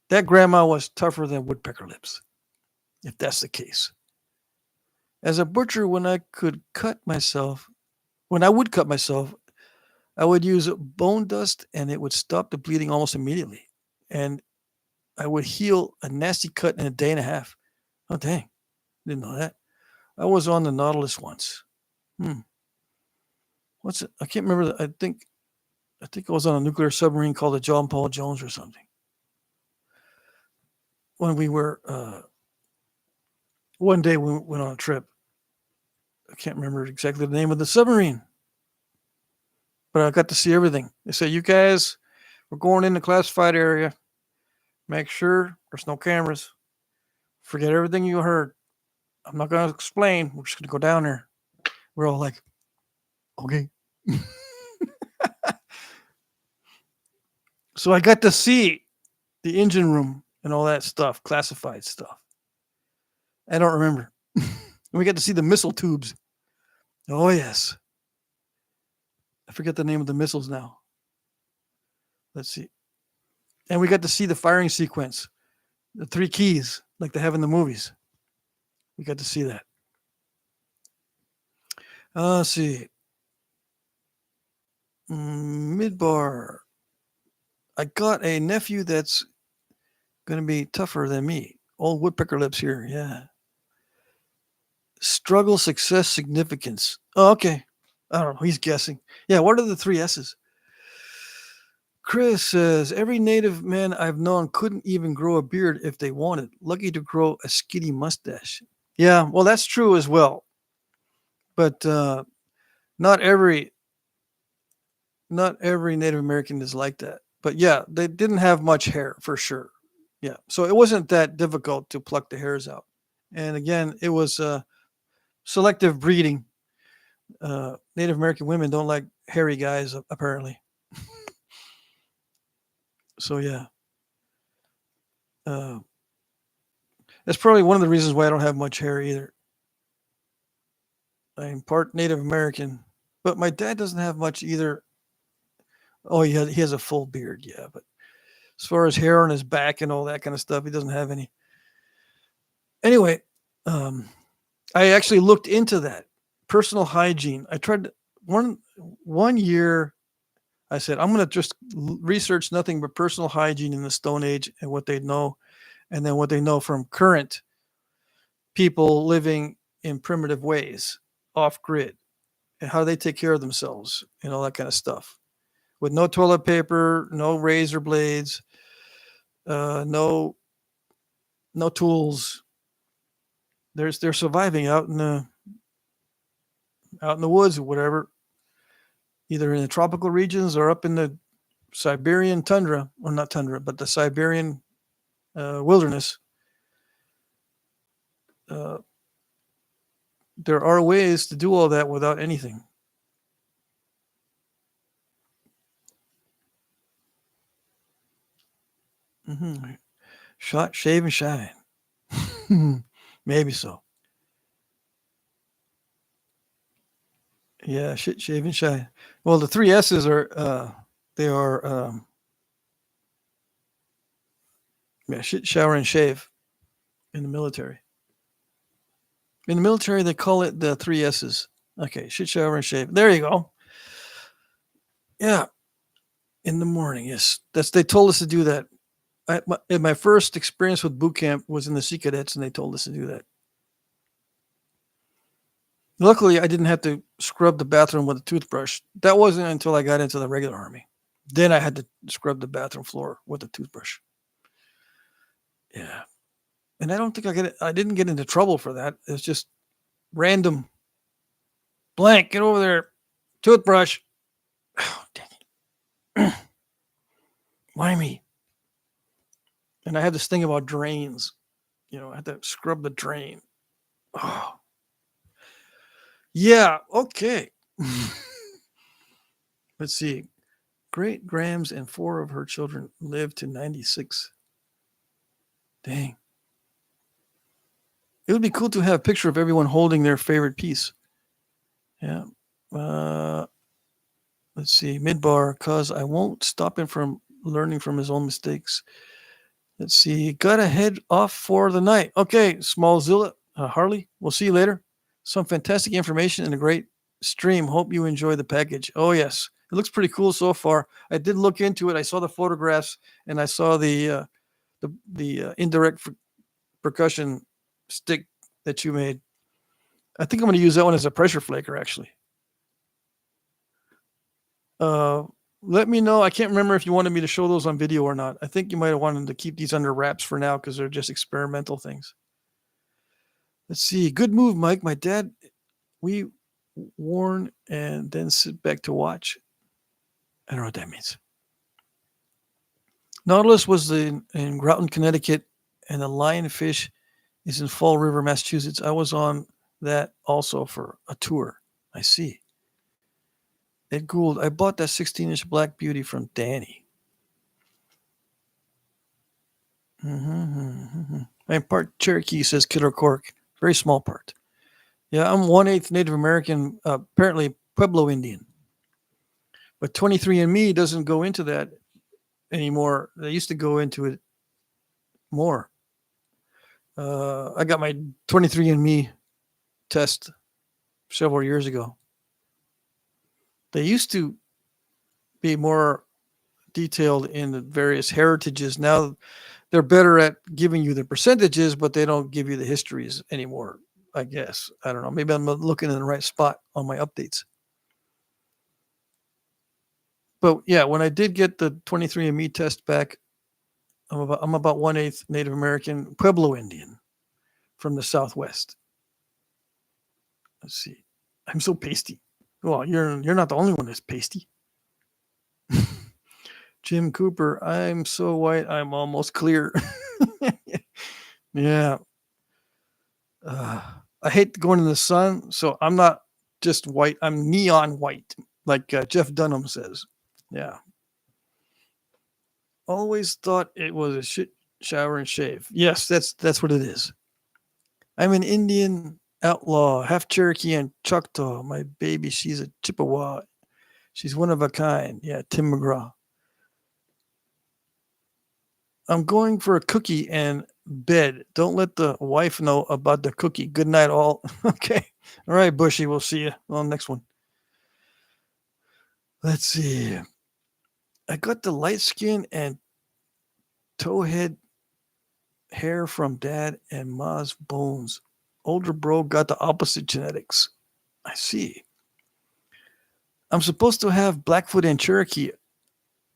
That grandma was tougher than woodpecker lips, if that's the case. As a butcher, when I would cut myself, I would use bone dust and it would stop the bleeding almost immediately. And I would heal a nasty cut in a day and a half. Oh, dang. Didn't know that. I was on the Nautilus once. What's it? I can't remember. I think I was on a nuclear submarine called the John Paul Jones or something. When we were, one day we went on a trip. I can't remember exactly the name of the submarine, but I got to see everything. They said, "You guys, we're going in the classified area. Make sure there's no cameras. Forget everything you heard. I'm not going to explain. We're just going to go down there." We're all like, "Okay." So I got to see the engine room and all that stuff, classified stuff. I don't remember. We got to see the missile tubes. Oh, yes. I forget the name of the missiles now. Let's see. And we got to see the firing sequence, the 3 keys, like they have in the movies. We got to see that. Let's see. Midbar. I got a nephew that's going to be tougher than me. Old woodpecker lips here. Yeah. Struggle, success, significance. Oh, okay. I don't know. He's guessing. Yeah. What are the 3 S's? Chris says, every native man I've known couldn't even grow a beard if they wanted. Lucky to grow a skinny mustache. Yeah, well, that's true as well. But not every not every Native American is like that. But yeah, they didn't have much hair for sure. Yeah, so it wasn't that difficult to pluck the hairs out. And again, it was selective breeding. Native American women don't like hairy guys, apparently. So yeah, uh, that's probably one of the reasons why I don't have much hair either. I'm part Native American, but my dad doesn't have much either. Oh, he has a full beard, yeah, but as far as hair on his back and all that kind of stuff, he doesn't have any. Anyway, um, I actually looked into that personal hygiene. I tried one year. I said I'm going to just research nothing but personal hygiene in the Stone Age and what they know, and then what they know from current people living in primitive ways, off grid, and how they take care of themselves and all that kind of stuff. With no toilet paper, no razor blades, no tools. They're surviving out in the woods or whatever, either in the tropical regions or up in the Siberian tundra, or not tundra, but the Siberian wilderness. Uh, there are ways to do all that without anything. Mm-hmm. Shot, shave, and shine. Maybe so. Yeah, shit, shave, and shine. Well, the three S's are they are yeah, shit, shower, and shave in the military. In the military, they call it the three S's. Okay, shit, shower, and shave. There you go. Yeah, in the morning. Yes, that's they told us to do that. My first experience with boot camp was in the Sea Cadets, and they told us to do that. Luckily, I didn't have to scrub the bathroom with a toothbrush. That wasn't until I got into the regular army. Then I had to scrub the bathroom floor with a toothbrush. Yeah, and I don't think I didn't get into trouble for that. It's just random. Blank, get over there. Toothbrush. Oh, dang it. Why me? And I had this thing about drains. I had to scrub the drain. Oh, yeah. Okay. Let's see. Great Grams and 4 of her children lived to 96. Dang. It would be cool to have a picture of everyone holding their favorite piece. Yeah. Uh, let's see. Midbar, cause I won't stop him from learning from his own mistakes. Let's see. Gotta head off for the night. Okay, Smallzilla, Harley. We'll see you later. Some fantastic information and a great stream. Hope you enjoy the package. Oh yes, it looks pretty cool so far. I did look into it. I saw the photographs and I saw the indirect percussion stick that you made. I think I'm going to use that one as a pressure flaker, actually. Uh, Let me know. I can't remember if you wanted me to show those on video or not. I think you might have wanted to keep these under wraps for now because they're just experimental things. Let's see. Good move, Mike. My dad, we warn and then sit back to watch. I don't know what that means. Nautilus was in Groton, Connecticut, and the Lionfish is in Fall River, Massachusetts. I was on that also for a tour. I see. Ed Gould, I bought that 16-inch Black Beauty from Danny. I'm part Cherokee, says Killer Cork. Very small part. Yeah, I'm 1/8 Native American, apparently Pueblo Indian. But 23andMe doesn't go into that anymore. They used to go into it more. I got my 23andMe test several years ago. They used to be more detailed in the various heritages. Now they're better at giving you the percentages, but they don't give you the histories anymore, I guess. I don't know. Maybe I'm looking in the right spot on my updates. But yeah, when I did get the 23andMe test back, I'm about 1/8 Native American Pueblo Indian from the Southwest. Let's see. I'm so pasty. Well, you're not the only one that's pasty. Jim Cooper, I'm so white, I'm almost clear. Yeah. Uh, I hate going in the sun, so I'm not just white. I'm neon white, like Jeff Dunham says. Yeah. Always thought it was a shit shower and shave. Yes, that's what it is. I'm an Indian outlaw, half Cherokee and Choctaw. My baby, she's a Chippewa. She's one of a kind. Yeah, Tim McGraw. I'm going for a cookie and bed. Don't let the wife know about the cookie. Good night, all. Okay. All right, Bushy. We'll see you on the next one. Let's see. I got the light skin and towhead hair from dad and ma's bones. Older bro got the opposite genetics. I see. I'm supposed to have Blackfoot and Cherokee.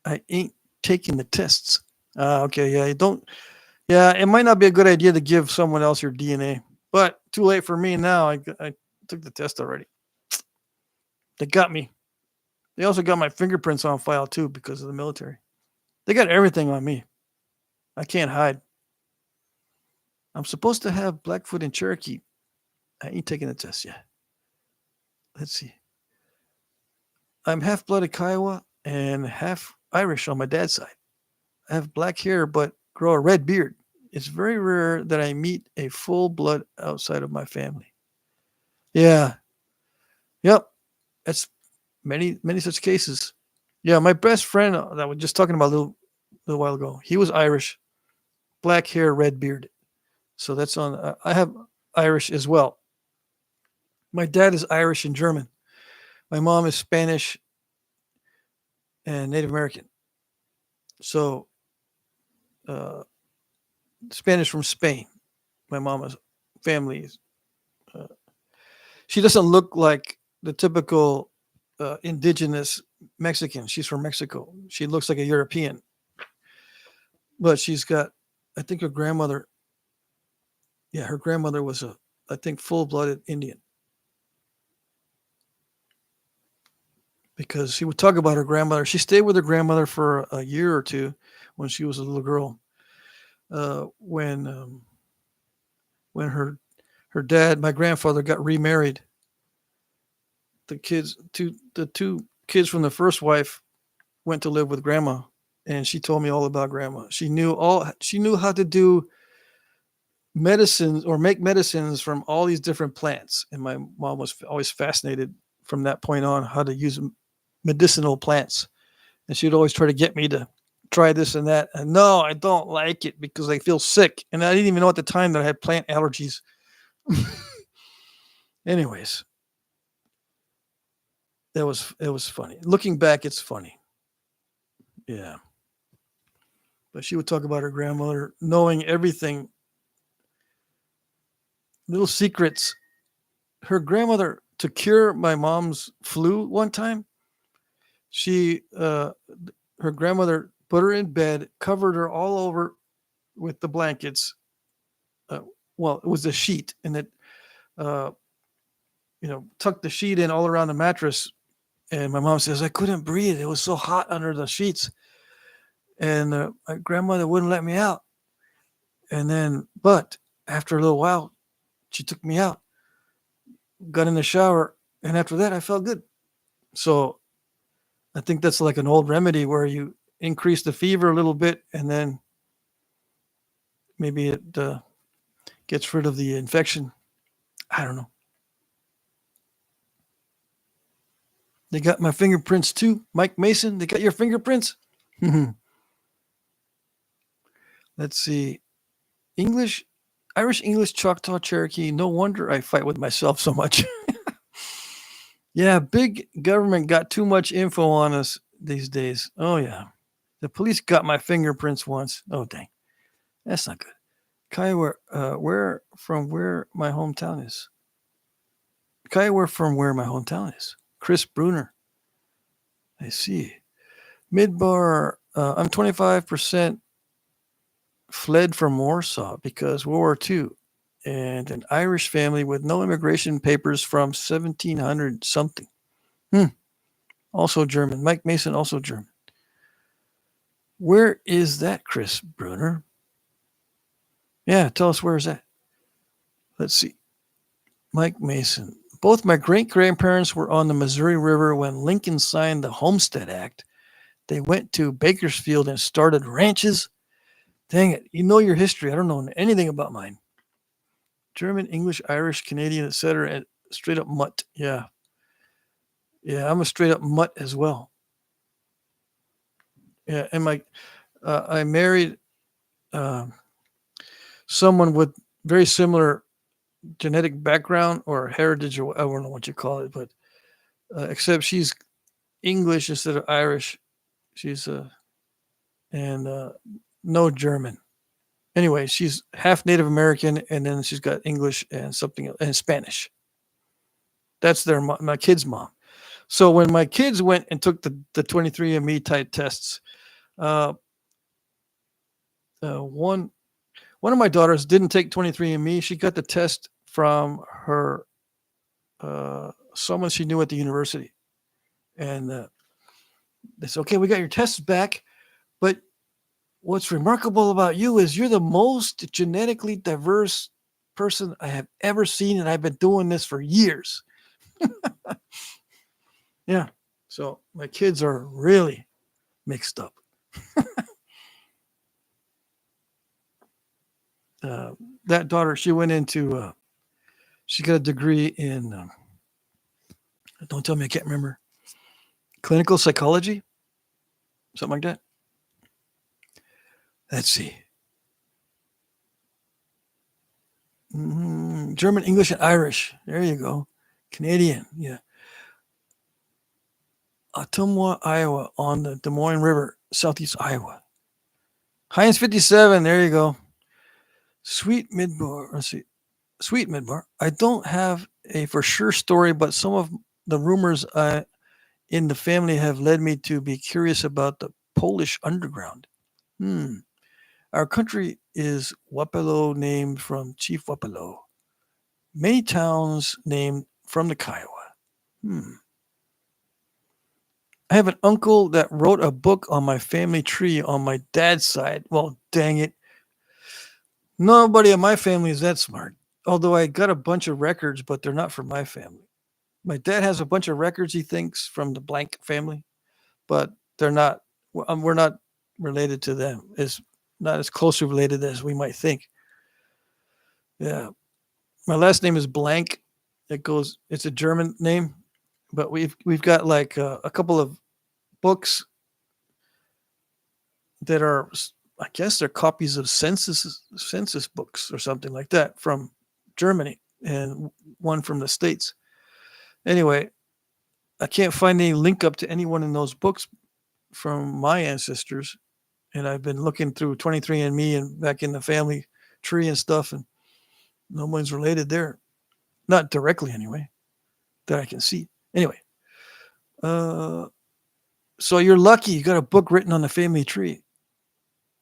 I ain't taking the tests. Okay, yeah, you don't. Yeah, it might not be a good idea to give someone else your DNA, but too late for me now. I took the test already. They got me. They also got my fingerprints on file too because of the military. They got everything on me. I can't hide. I'm supposed to have Blackfoot and Cherokee. I ain't taking the test yet. Let's see. I'm half-blooded Kiowa and half Irish on my dad's side. I have black hair but grow a red beard. It's very rare that I meet a full blood outside of my family. Yeah. Yep. That's many such cases. Yeah, my best friend that I was just talking about a little while ago, he was Irish, black hair, red beard. So that's on. I have Irish as well. My dad is Irish and German. My mom is Spanish and Native American. So uh, Spanish from Spain. My mama's family is. Uh, she doesn't look like the typical indigenous Mexican. She's from Mexico. She looks like a European, but she's got. I think her grandmother. Yeah, her grandmother was I think, full-blooded Indian. Because she would talk about her grandmother. She stayed with her grandmother for a year or two when she was a little girl. When her dad, my grandfather, got remarried, the two kids from the first wife went to live with grandma, and she told me all about grandma. She knew how to do medicines or make medicines from all these different plants, and my mom was always fascinated from that point on how to use medicinal plants. And she'd always try to get me to try this and that. And no, I don't like it because I feel sick. And I didn't even know at the time that I had plant allergies. Anyways, it was funny. Looking back, it's funny. Yeah. But she would talk about her grandmother knowing everything, little secrets. Her grandmother, to cure my mom's flu one time, she her grandmother put her in bed, covered her all over with the blankets. Uh, well, it was a sheet, and it uh, tucked the sheet in all around the mattress. And my mom says, I couldn't breathe. It was so hot under the sheets. And my grandmother wouldn't let me out. But after a little while, she took me out, got in the shower. And after that, I felt good. So I think that's like an old remedy where you increase the fever a little bit and then maybe it gets rid of the infection. I don't know. They got my fingerprints too. Mike Mason, they got your fingerprints? Let's see. Irish, English, Choctaw, Cherokee. No wonder I fight with myself so much. Yeah, big government got too much info on us these days. Oh, yeah. The police got my fingerprints once. Oh, dang. That's not good. Kiowa, where my hometown is. Kiowa from where my hometown is. Chris Bruner. I see. Midbar, I'm 25% fled from Warsaw because World War II and an Irish family with no immigration papers from 1700 something. Also German. Mike Mason, also German. Where is that, Chris Brunner? Yeah, tell us where is that. Let's see. Mike Mason. Both my great-grandparents were on the Missouri River when Lincoln signed the Homestead Act. They went to Bakersfield and started ranches. Dang it. You know your history. I don't know anything about mine. German, English, Irish, Canadian, etc. And straight up mutt. Yeah. Yeah, I'm a straight up mutt as well. Yeah, and I married someone with very similar genetic background or heritage, or I don't know what you call it, but except she's English instead of Irish. She's and no German. Anyway, she's half Native American, and then she's got English and something and Spanish. That's my kid's mom. So when my kids went and took the 23andMe type tests, one of my daughters didn't take 23andMe. She got the test from her someone she knew at the university, and they said, "Okay, we got your tests back, but what's remarkable about you is you're the most genetically diverse person I have ever seen, and I've been doing this for years." Yeah, so my kids are really mixed up. That daughter, she went into, she got a degree in, don't tell me I can't remember, clinical psychology, something like that. Let's see. German, English, and Irish. There you go. Canadian, yeah. Ottumwa, Iowa, on the Des Moines River, southeast Iowa. Heinz 57, there you go. Sweet Midbar. Let's see. Sweet Midbar. I don't have a for sure story, but some of the rumors in the family have led me to be curious about the Polish underground. Our country is Wapello, named from Chief Wapello. Many towns named from the Kiowa. I have an uncle that wrote a book on my family tree on my dad's side. Well, dang it. Nobody in my family is that smart. Although I got a bunch of records, but they're not from my family. My dad has a bunch of records he thinks from the blank family, but they're not. We're not related to them. It's not as closely related as we might think. Yeah, my last name is blank. It's a German name, but we've got like a couple of books that are, I guess they're copies of census books or something like that from Germany, and one from the States. Anyway, I can't find any link up to anyone in those books from my ancestors, and I've been looking through 23andMe and back in the family tree and stuff, and no one's related there, not directly anyway, that I can see. Anyway, so you're lucky you got a book written on the family tree.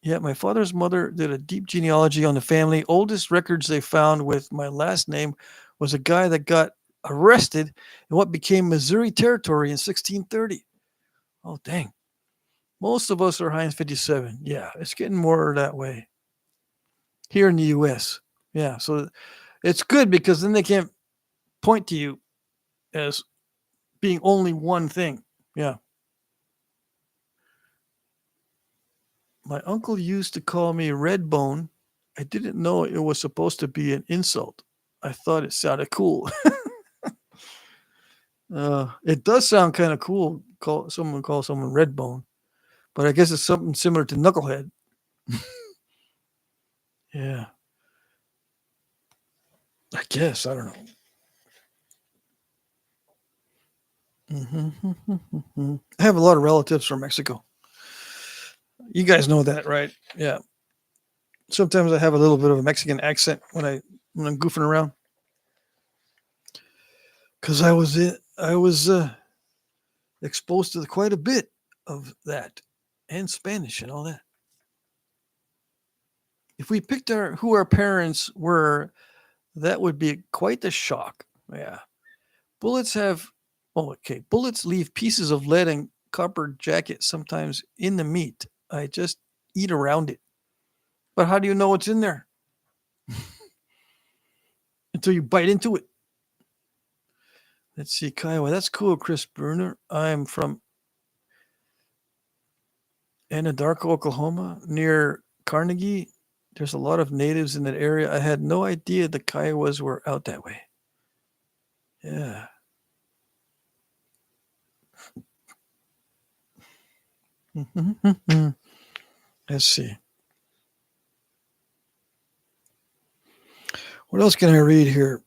Yeah, my father's mother did a deep genealogy on the family. Oldest records they found with my last name was a guy that got arrested in what became Missouri Territory in 1630. Oh, dang. Most of us are Heinz 57. Yeah, it's getting more that way here in the U.S. Yeah, so it's good because then they can't point to you as being only one thing. Yeah. My uncle used to call me Redbone. I didn't know it was supposed to be an insult. I thought it sounded cool. It does sound kind of cool. Call someone Redbone, but I guess it's something similar to Knucklehead. Yeah, I guess I don't know. I have a lot of relatives from Mexico. You guys know that, right? Yeah. Sometimes I have a little bit of a Mexican accent when I'm goofing around, because I was exposed to quite a bit of that, and Spanish and all that. If we picked who our parents were, That would be quite the shock. Yeah. Bullets have, oh, okay. Bullets leave pieces of lead and copper jacket sometimes in the meat. I just eat around it. But how do you know what's in there until you bite into it? Let's see, Kiowa. That's cool, Chris Bruner. I'm from Anadarko, Oklahoma, near Carnegie. There's a lot of natives in that area. I had no idea the Kiowas were out that way. Yeah. Let's see. What else can I read here?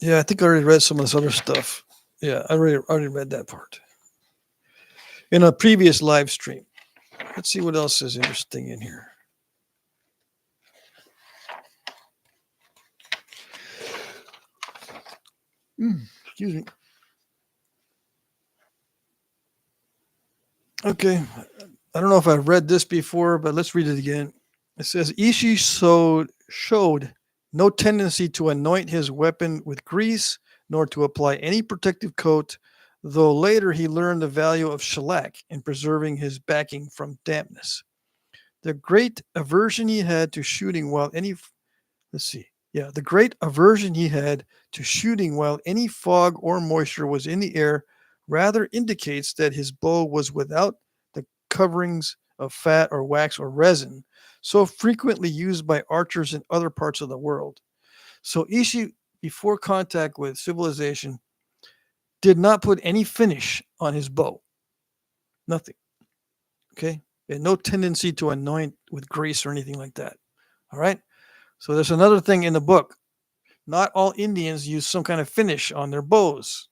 Yeah, I think I already read some of this other stuff. Yeah, I already read that part in a previous live stream. Let's see what else is interesting in here. Excuse me. Okay, I don't know if I've read this before, but let's read it again. It says Ishii showed no tendency to anoint his weapon with grease nor to apply any protective coat, though later he learned the value of shellac in preserving his backing from dampness. The great aversion he had to shooting while any let's see. Yeah, the great aversion he had to shooting while any fog or moisture was in the air rather indicates that his bow was without the coverings of fat or wax or resin so frequently used by archers in other parts of the world. So Ishi, before contact with civilization, did not put any finish on his bow. Nothing. Okay. And no tendency to anoint with grease or anything like that. All right. So there's another thing in the book. Not all Indians use some kind of finish on their bows.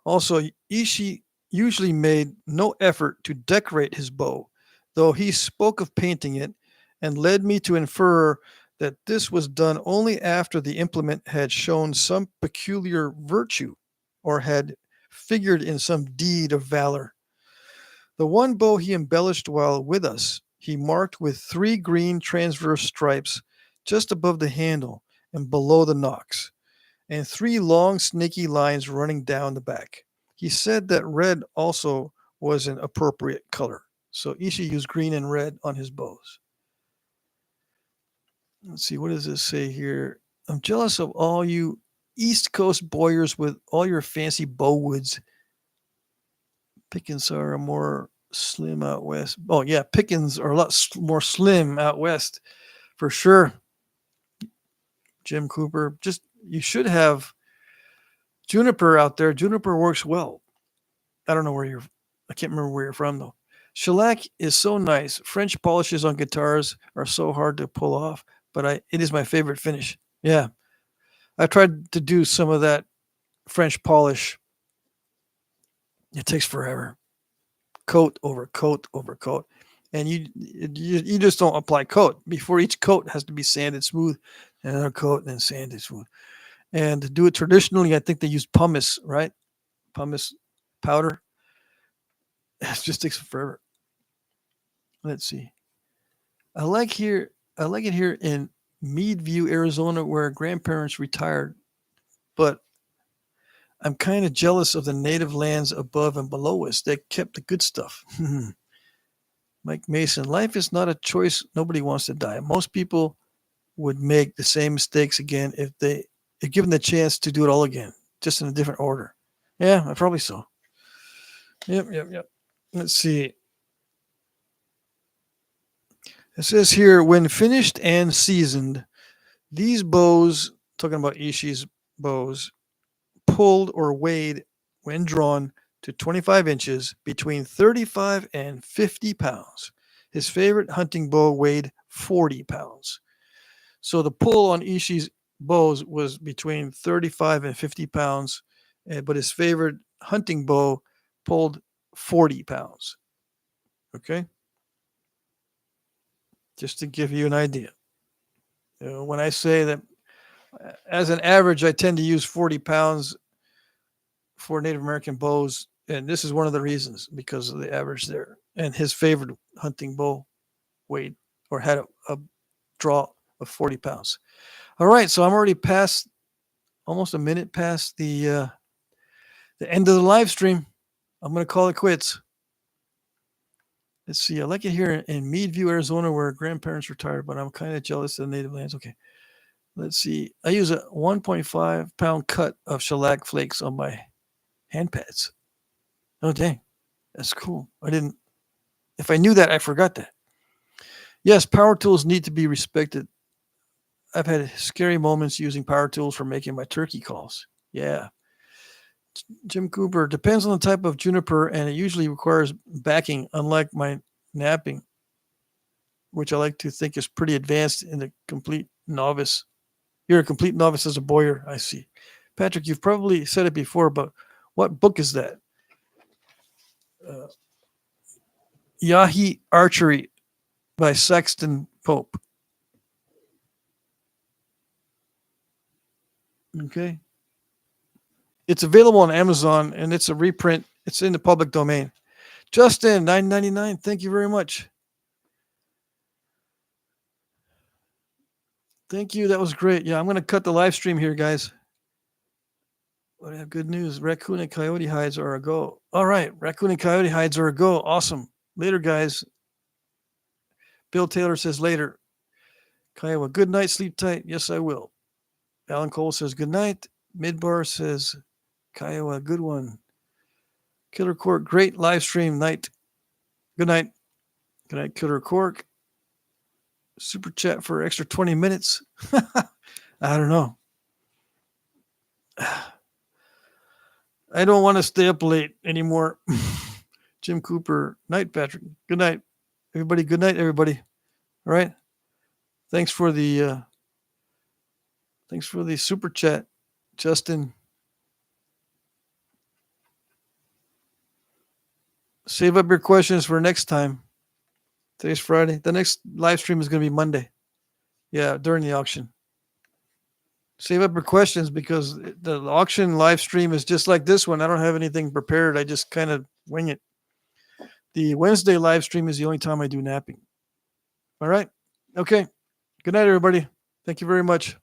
Also, Ishi usually made no effort to decorate his bow, though he spoke of painting it and led me to infer that this was done only after the implement had shown some peculiar virtue or had figured in some deed of valor. The one bow he embellished while with us, he marked with 3 green transverse stripes just above the handle and below the nocks, and 3 long snaky lines running down the back. He said that red also was an appropriate color. So Ishi used green and red on his bows. Let's see, what does this say here? I'm jealous of all you East Coast boyers with all your fancy bow woods. Pickens are more slim out west. Oh, yeah, Pickens are a lot more slim out west for sure. Jim Cooper, just you should have juniper out there. Juniper works well. I don't know where you're. I can't remember where you're from though. Shellac is so nice. French polishes on guitars are so hard to pull off, but it is my favorite finish. Yeah, I tried to do some of that French polish. It takes forever. Coat over coat over coat, and you just don't apply coat. Before each coat has to be sanded smooth, and another coat, and then sanded smooth. And to do it traditionally, I think they use pumice, right? Pumice powder. It just takes forever. Let's see. I like here. I like it here in Meadview, Arizona, where grandparents retired. But I'm kind of jealous of the native lands above and below us that kept the good stuff. Mike Mason, life is not a choice. Nobody wants to die. Most people would make the same mistakes again if given the chance to do it all again, just in a different order. Yeah, probably so. Yep. Let's see. It says here, when finished and seasoned, these bows, talking about Ishii's bows, pulled or weighed when drawn to 25 inches between 35 and 50 pounds. His favorite hunting bow weighed 40 pounds. So the pull on Ishii's bows was between 35 and 50 pounds, but his favorite hunting bow pulled 40 pounds. Okay? Just to give you an idea. When I say that As an average, I tend to use 40 pounds for Native American bows. And this is one of the reasons because of the average there. And his favorite hunting bow weighed or had a draw of 40 pounds. All right. So I'm already past almost a minute past the end of the live stream. I'm going to call it quits. Let's see. I like it here in Meadview, Arizona, where grandparents retired, but I'm kind of jealous of the native lands. Okay. Let's see. I use a 1.5 pound cut of shellac flakes on my hand pads. Oh, dang. That's cool. If I knew that, I forgot that. Yes, power tools need to be respected. I've had scary moments using power tools for making my turkey calls. Yeah. Jim Cooper, depends on the type of juniper, and it usually requires backing, unlike my knapping, which I like to think is pretty advanced in the complete novice. You're a complete novice as a boyer, I see. Patrick, you've probably said it before, but what book is that? Yahi Archery by Sexton Pope. Okay. It's available on Amazon, and it's a reprint. It's in the public domain. Justin, $9.99. Thank you very much. Thank you. That was great. Yeah, I'm going to cut the live stream here, guys. But I have good news. Raccoon and coyote hides are a go. All right. Raccoon and coyote hides are a go. Awesome. Later, guys. Bill Taylor says later. Kiowa, good night. Sleep tight. Yes, I will. Alan Cole says good night. Midbar says Kiowa, good one. Killer Cork, great live stream night. Good night. Good night, Killer Cork. Super chat for extra 20 minutes. I don't know. I don't want to stay up late anymore. Jim Cooper, night, Patrick. Good night, everybody. Good night, everybody. All right. Thanks for the super chat, Justin. Save up your questions for next time. Today's Friday. The next live stream is going to be Monday. Yeah, during the auction. Save up your questions because the auction live stream is just like this one. I don't have anything prepared. I just kind of wing it. The Wednesday live stream is the only time I do napping. All right. Okay. Good night, everybody. Thank you very much.